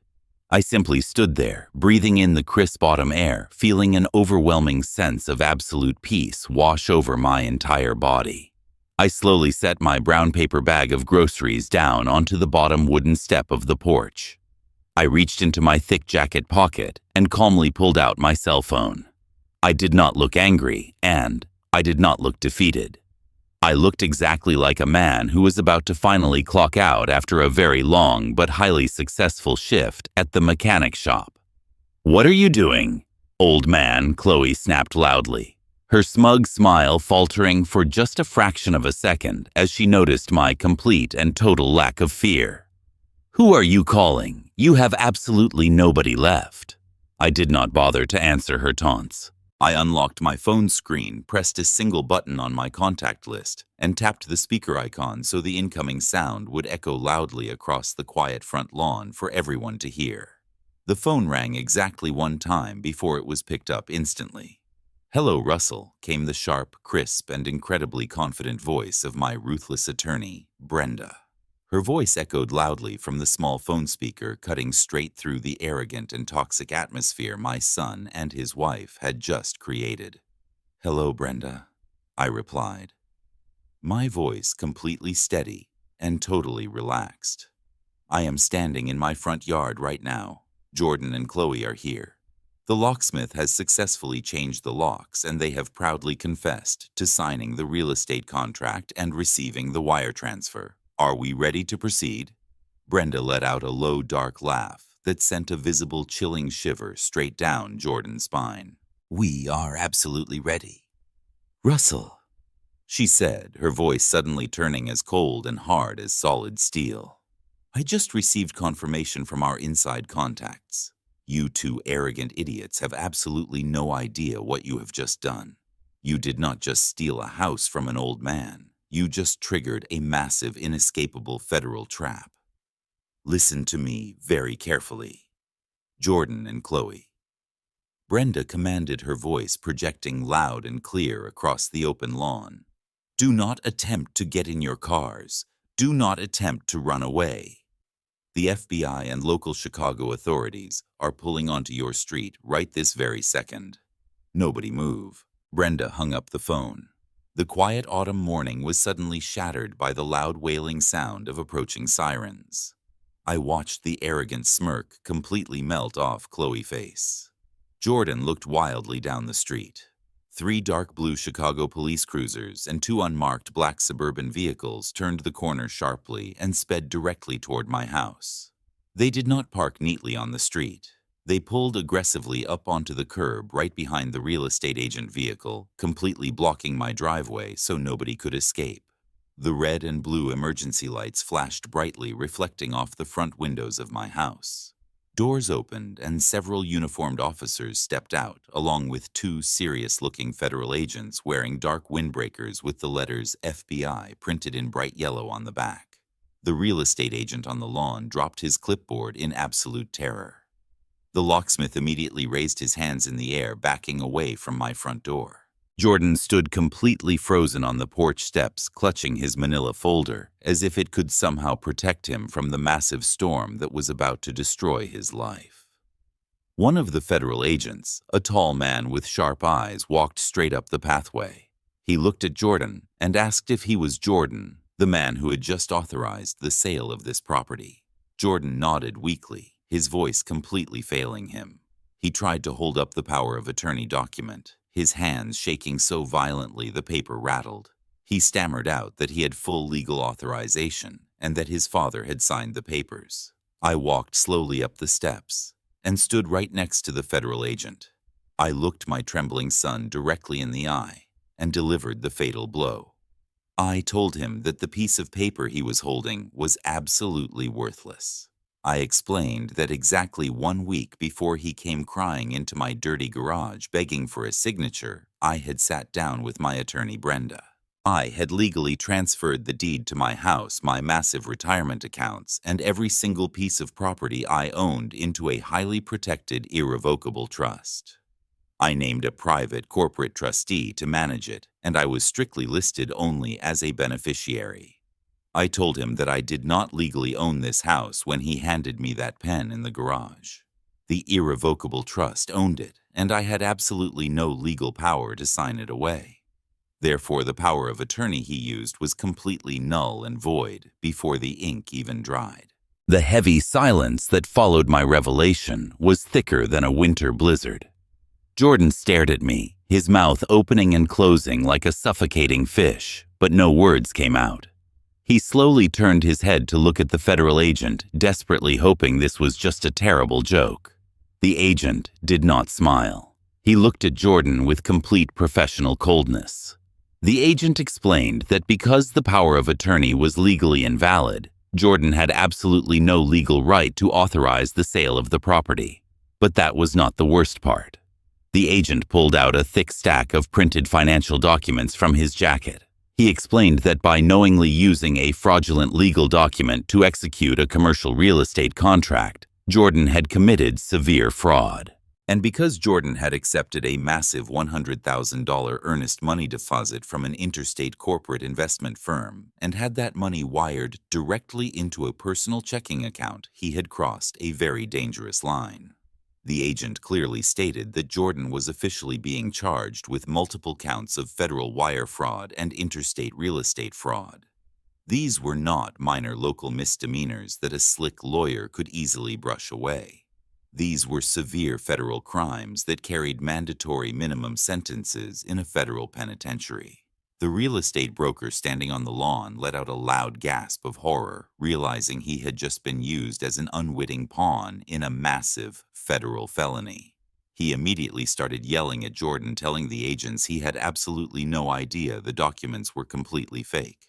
I simply stood there, breathing in the crisp autumn air, feeling an overwhelming sense of absolute peace wash over my entire body. I slowly set my brown paper bag of groceries down onto the bottom wooden step of the porch. I reached into my thick jacket pocket and calmly pulled out my cell phone. I did not look angry, and I did not look defeated. I looked exactly like a man who was about to finally clock out after a very long but highly successful shift at the mechanic shop. "What are you doing?" "Old man," Chloe snapped loudly, her smug smile faltering for just a fraction of a second as she noticed my complete and total lack of fear. "Who are you calling? You have absolutely nobody left." I did not bother to answer her taunts. I unlocked my phone screen, pressed a single button on my contact list, and tapped the speaker icon so the incoming sound would echo loudly across the quiet front lawn for everyone to hear. The phone rang exactly one time before it was picked up instantly. "Hello, Russell," came the sharp, crisp, and incredibly confident voice of my ruthless attorney, Brenda. Her voice echoed loudly from the small phone speaker, cutting straight through the arrogant and toxic atmosphere my son and his wife had just created. "Hello, Brenda," I replied, my voice completely steady and totally relaxed. "I am standing in my front yard right now. Jordan and Chloe are here. The locksmith has successfully changed the locks, and they have proudly confessed to signing the real estate contract and receiving the wire transfer. Are we ready to proceed?" Brenda let out a low, dark laugh that sent a visible chilling shiver straight down Jordan's spine. "We are absolutely ready." "Russell," she said, her voice suddenly turning as cold and hard as solid steel, "I just received confirmation from our inside contacts. You two arrogant idiots have absolutely no idea what you have just done. You did not just steal a house from an old man. You just triggered a massive, inescapable federal trap. Listen to me very carefully. Jordan and Chloe." Brenda commanded, her voice projecting loud and clear across the open lawn. "Do not attempt to get in your cars. Do not attempt to run away. The FBI and local Chicago authorities are pulling onto your street right this very second. Nobody move." Brenda hung up the phone. The quiet autumn morning was suddenly shattered by the loud wailing sound of approaching sirens. I watched the arrogant smirk completely melt off Chloe's face. Jordan looked wildly down the street. 3 dark blue Chicago police cruisers and 2 unmarked black suburban vehicles turned the corner sharply and sped directly toward my house. They did not park neatly on the street. They pulled aggressively up onto the curb right behind the real estate agent vehicle, completely blocking my driveway so nobody could escape. The red and blue emergency lights flashed brightly, reflecting off the front windows of my house. Doors opened and several uniformed officers stepped out, along with 2 serious-looking federal agents wearing dark windbreakers with the letters FBI printed in bright yellow on the back. The real estate agent on the lawn dropped his clipboard in absolute terror. The locksmith immediately raised his hands in the air, backing away from my front door. Jordan stood completely frozen on the porch steps, clutching his manila folder, as if it could somehow protect him from the massive storm that was about to destroy his life. One of the federal agents, a tall man with sharp eyes, walked straight up the pathway. He looked at Jordan and asked if he was Jordan, the man who had just authorized the sale of this property. Jordan nodded weakly, his voice completely failing him. He tried to hold up the power of attorney document, his hands shaking so violently the paper rattled. He stammered out that he had full legal authorization and that his father had signed the papers. I walked slowly up the steps and stood right next to the federal agent. I looked my trembling son directly in the eye and delivered the fatal blow. I told him that the piece of paper he was holding was absolutely worthless. I explained that exactly 1 week before he came crying into my dirty garage begging for a signature, I had sat down with my attorney Brenda. I had legally transferred the deed to my house, my massive retirement accounts, and every single piece of property I owned into a highly protected, irrevocable trust. I named a private corporate trustee to manage it, and I was strictly listed only as a beneficiary. I told him that I did not legally own this house when he handed me that pen in the garage. The irrevocable trust owned it, and I had absolutely no legal power to sign it away. Therefore, the power of attorney he used was completely null and void before the ink even dried. The heavy silence that followed my revelation was thicker than a winter blizzard. Jordan stared at me, his mouth opening and closing like a suffocating fish, but no words came out. He slowly turned his head to look at the federal agent, desperately hoping this was just a terrible joke. The agent did not smile. He looked at Jordan with complete professional coldness. The agent explained that because the power of attorney was legally invalid, Jordan had absolutely no legal right to authorize the sale of the property. But that was not the worst part. The agent pulled out a thick stack of printed financial documents from his jacket. He explained that by knowingly using a fraudulent legal document to execute a commercial real estate contract, Jordan had committed severe fraud. And because Jordan had accepted a massive $100,000 earnest money deposit from an interstate corporate investment firm and had that money wired directly into a personal checking account, he had crossed a very dangerous line. The agent clearly stated that Jordan was officially being charged with multiple counts of federal wire fraud and interstate real estate fraud. These were not minor local misdemeanors that a slick lawyer could easily brush away. These were severe federal crimes that carried mandatory minimum sentences in a federal penitentiary. The real estate broker standing on the lawn let out a loud gasp of horror, realizing he had just been used as an unwitting pawn in a massive federal felony. He immediately started yelling at Jordan, telling the agents he had absolutely no idea the documents were completely fake.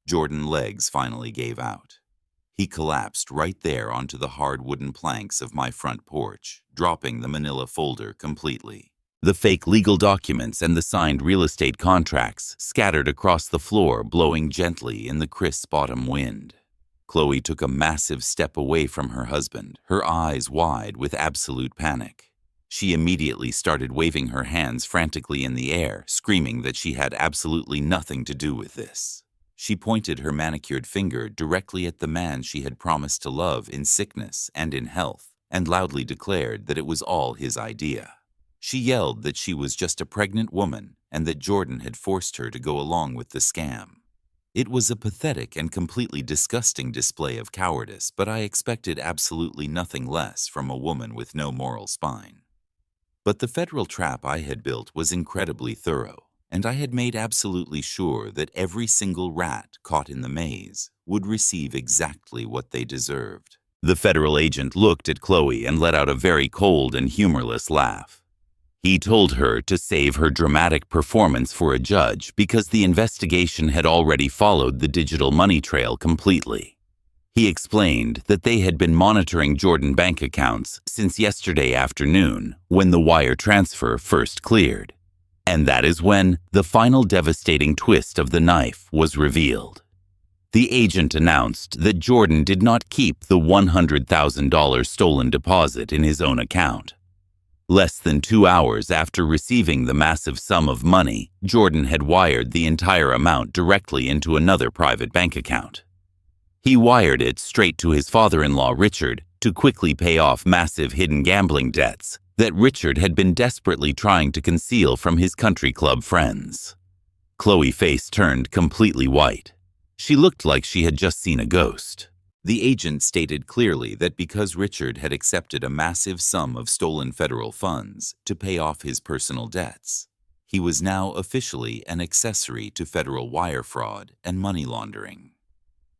Jordan's legs finally gave out. He collapsed right there onto the hard wooden planks of my front porch, dropping the manila folder completely. The fake legal documents and the signed real estate contracts scattered across the floor, blowing gently in the crisp autumn wind. Chloe took a massive step away from her husband, her eyes wide with absolute panic. She immediately started waving her hands frantically in the air, screaming that she had absolutely nothing to do with this. She pointed her manicured finger directly at the man she had promised to love in sickness and in health, and loudly declared that it was all his idea. She yelled that she was just a pregnant woman and that Jordan had forced her to go along with the scam. It was a pathetic and completely disgusting display of cowardice, but I expected absolutely nothing less from a woman with no moral spine. But the federal trap I had built was incredibly thorough, and I had made absolutely sure that every single rat caught in the maze would receive exactly what they deserved. The federal agent looked at Chloe and let out a very cold and humorless laugh. He told her to save her dramatic performance for a judge because the investigation had already followed the digital money trail completely. He explained that they had been monitoring Jordan bank accounts since yesterday afternoon when the wire transfer first cleared. And that is when the final devastating twist of the knife was revealed. The agent announced that Jordan did not keep the $100,000 stolen deposit in his own account. Less than 2 hours after receiving the massive sum of money, Jordan had wired the entire amount directly into another private bank account. He wired it straight to his father-in-law, Richard, to quickly pay off massive hidden gambling debts that Richard had been desperately trying to conceal from his country club friends. Chloe's face turned completely white. She looked like she had just seen a ghost. The agent stated clearly that because Richard had accepted a massive sum of stolen federal funds to pay off his personal debts, he was now officially an accessory to federal wire fraud and money laundering.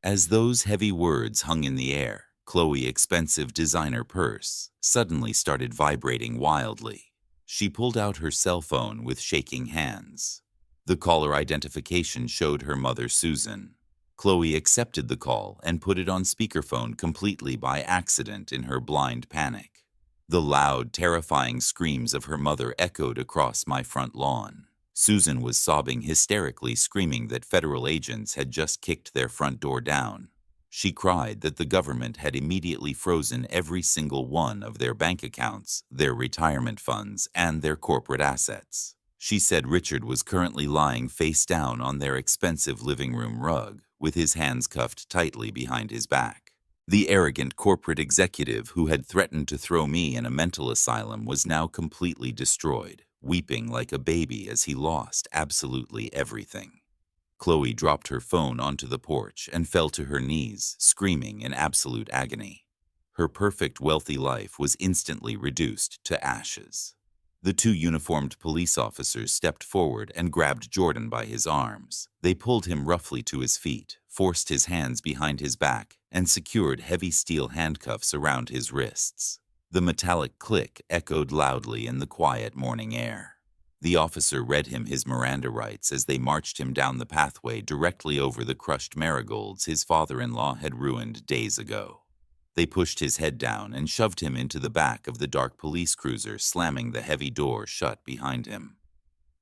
As those heavy words hung in the air, Chloe's expensive designer purse suddenly started vibrating wildly. She pulled out her cell phone with shaking hands. The caller identification showed her mother, Susan. Chloe accepted the call and put it on speakerphone completely by accident in her blind panic. The loud, terrifying screams of her mother echoed across my front lawn. Susan was sobbing hysterically, screaming that federal agents had just kicked their front door down. She cried that the government had immediately frozen every single one of their bank accounts, their retirement funds, and their corporate assets. She said Richard was currently lying face down on their expensive living room rug, with his hands cuffed tightly behind his back. The arrogant corporate executive who had threatened to throw me in a mental asylum was now completely destroyed, weeping like a baby as he lost absolutely everything. Chloe dropped her phone onto the porch and fell to her knees, screaming in absolute agony. Her perfect, wealthy life was instantly reduced to ashes. The two uniformed police officers stepped forward and grabbed Jordan by his arms. They pulled him roughly to his feet, forced his hands behind his back, and secured heavy steel handcuffs around his wrists. The metallic click echoed loudly in the quiet morning air. The officer read him his Miranda rights as they marched him down the pathway directly over the crushed marigolds his father-in-law had ruined days ago. They pushed his head down and shoved him into the back of the dark police cruiser, slamming the heavy door shut behind him.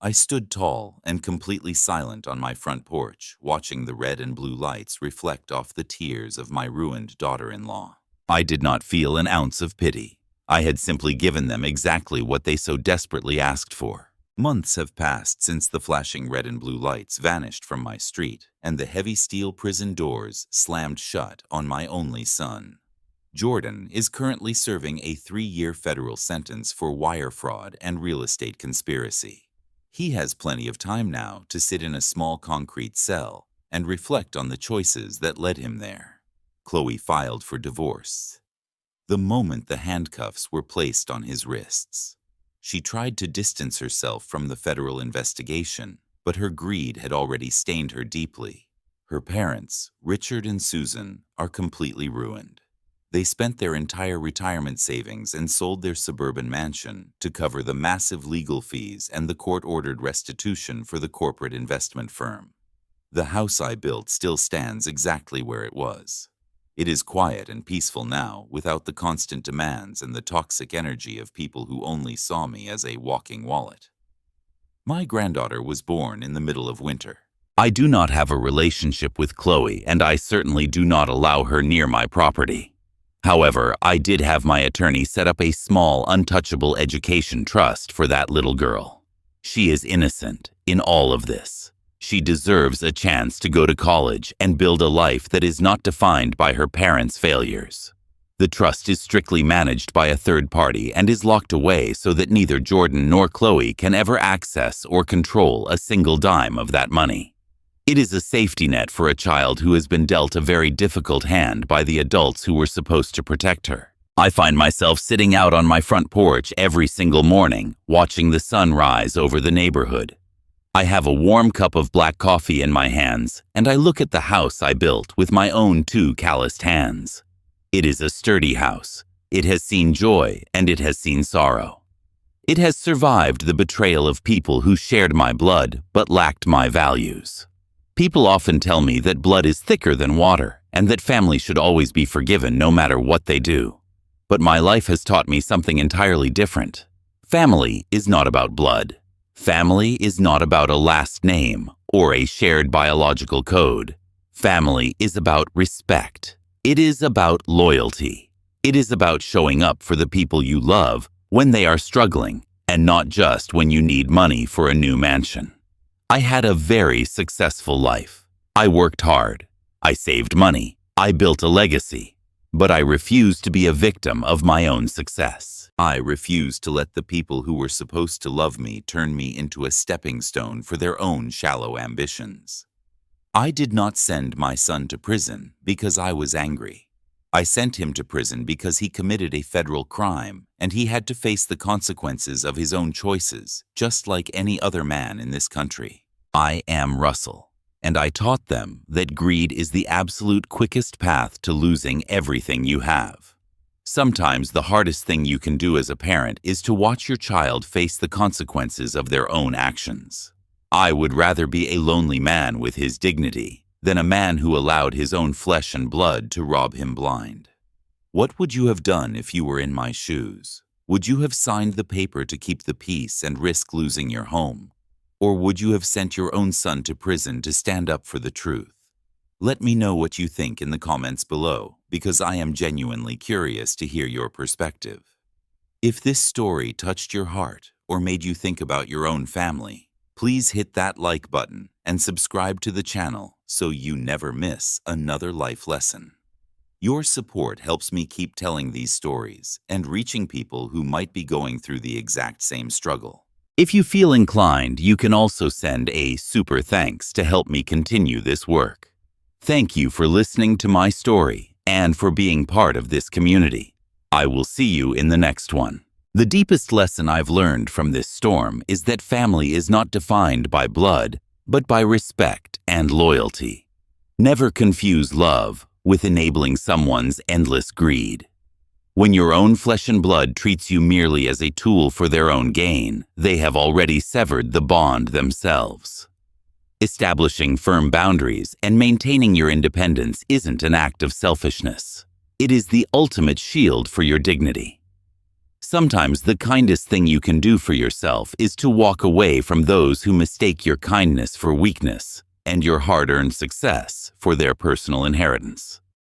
I stood tall and completely silent on my front porch, watching the red and blue lights reflect off the tears of my ruined daughter-in-law. I did not feel an ounce of pity. I had simply given them exactly what they so desperately asked for. Months have passed since the flashing red and blue lights vanished from my street, and the heavy steel prison doors slammed shut on my only son. Jordan is currently serving a 3-year federal sentence for wire fraud and real estate conspiracy. He has plenty of time now to sit in a small concrete cell and reflect on the choices that led him there. Chloe filed for divorce. The moment the handcuffs were placed on his wrists, she tried to distance herself from the federal investigation, but her greed had already stained her deeply. Her parents, Richard and Susan, are completely ruined. They spent their entire retirement savings and sold their suburban mansion to cover the massive legal fees and the court-ordered restitution for the corporate investment firm. The house I built still stands exactly where it was. It is quiet and peaceful now, without the constant demands and the toxic energy of people who only saw me as a walking wallet. My granddaughter was born in the middle of winter. I do not have a relationship with Chloe, and I certainly do not allow her near my property. However, I did have my attorney set up a small, untouchable education trust for that little girl. She is innocent in all of this. She deserves a chance to go to college and build a life that is not defined by her parents' failures. The trust is strictly managed by a third party and is locked away so that neither Jordan nor Chloe can ever access or control a single dime of that money. It is a safety net for a child who has been dealt a very difficult hand by the adults who were supposed to protect her. I find myself sitting out on my front porch every single morning, watching the sun rise over the neighborhood. I have a warm cup of black coffee in my hands, and I look at the house I built with my own 2 calloused hands. It is a sturdy house. It has seen joy, and it has seen sorrow. It has survived the betrayal of people who shared my blood but lacked my values. People often tell me that blood is thicker than water, and that family should always be forgiven no matter what they do. But my life has taught me something entirely different. Family is not about blood. Family is not about a last name or a shared biological code. Family is about respect. It is about loyalty. It is about showing up for the people you love when they are struggling, and not just when you need money for a new mansion. I had a very successful life. I worked hard. I saved money. I built a legacy. But I refused to be a victim of my own success. I refused to let the people who were supposed to love me turn me into a stepping stone for their own shallow ambitions. I did not send my son to prison because I was angry. I sent him to prison because he committed a federal crime, and he had to face the consequences of his own choices, just like any other man in this country. I am Russell, and I taught them that greed is the absolute quickest path to losing everything you have. Sometimes the hardest thing you can do as a parent is to watch your child face the consequences of their own actions. I would rather be a lonely man with his dignity than a man who allowed his own flesh and blood to rob him blind. What would you have done if you were in my shoes? Would you have signed the paper to keep the peace and risk losing your home? Or would you have sent your own son to prison to stand up for the truth? Let me know what you think in the comments below, because I am genuinely curious to hear your perspective. If this story touched your heart or made you think about your own family, please hit that like button and subscribe to the channel so you never miss another life lesson. Your support helps me keep telling these stories and reaching people who might be going through the exact same struggle. If you feel inclined, you can also send a super thanks to help me continue this work. Thank you for listening to my story and for being part of this community. I will see you in the next one. The deepest lesson I've learned from this storm is that family is not defined by blood, but by respect and loyalty. Never confuse love with enabling someone's endless greed. When your own flesh and blood treats you merely as a tool for their own gain, they have already severed the bond themselves. Establishing firm boundaries and maintaining your independence isn't an act of selfishness. It is the ultimate shield for your dignity. Sometimes the kindest thing you can do for yourself is to walk away from those who mistake your kindness for weakness and your hard-earned success for their personal inheritance.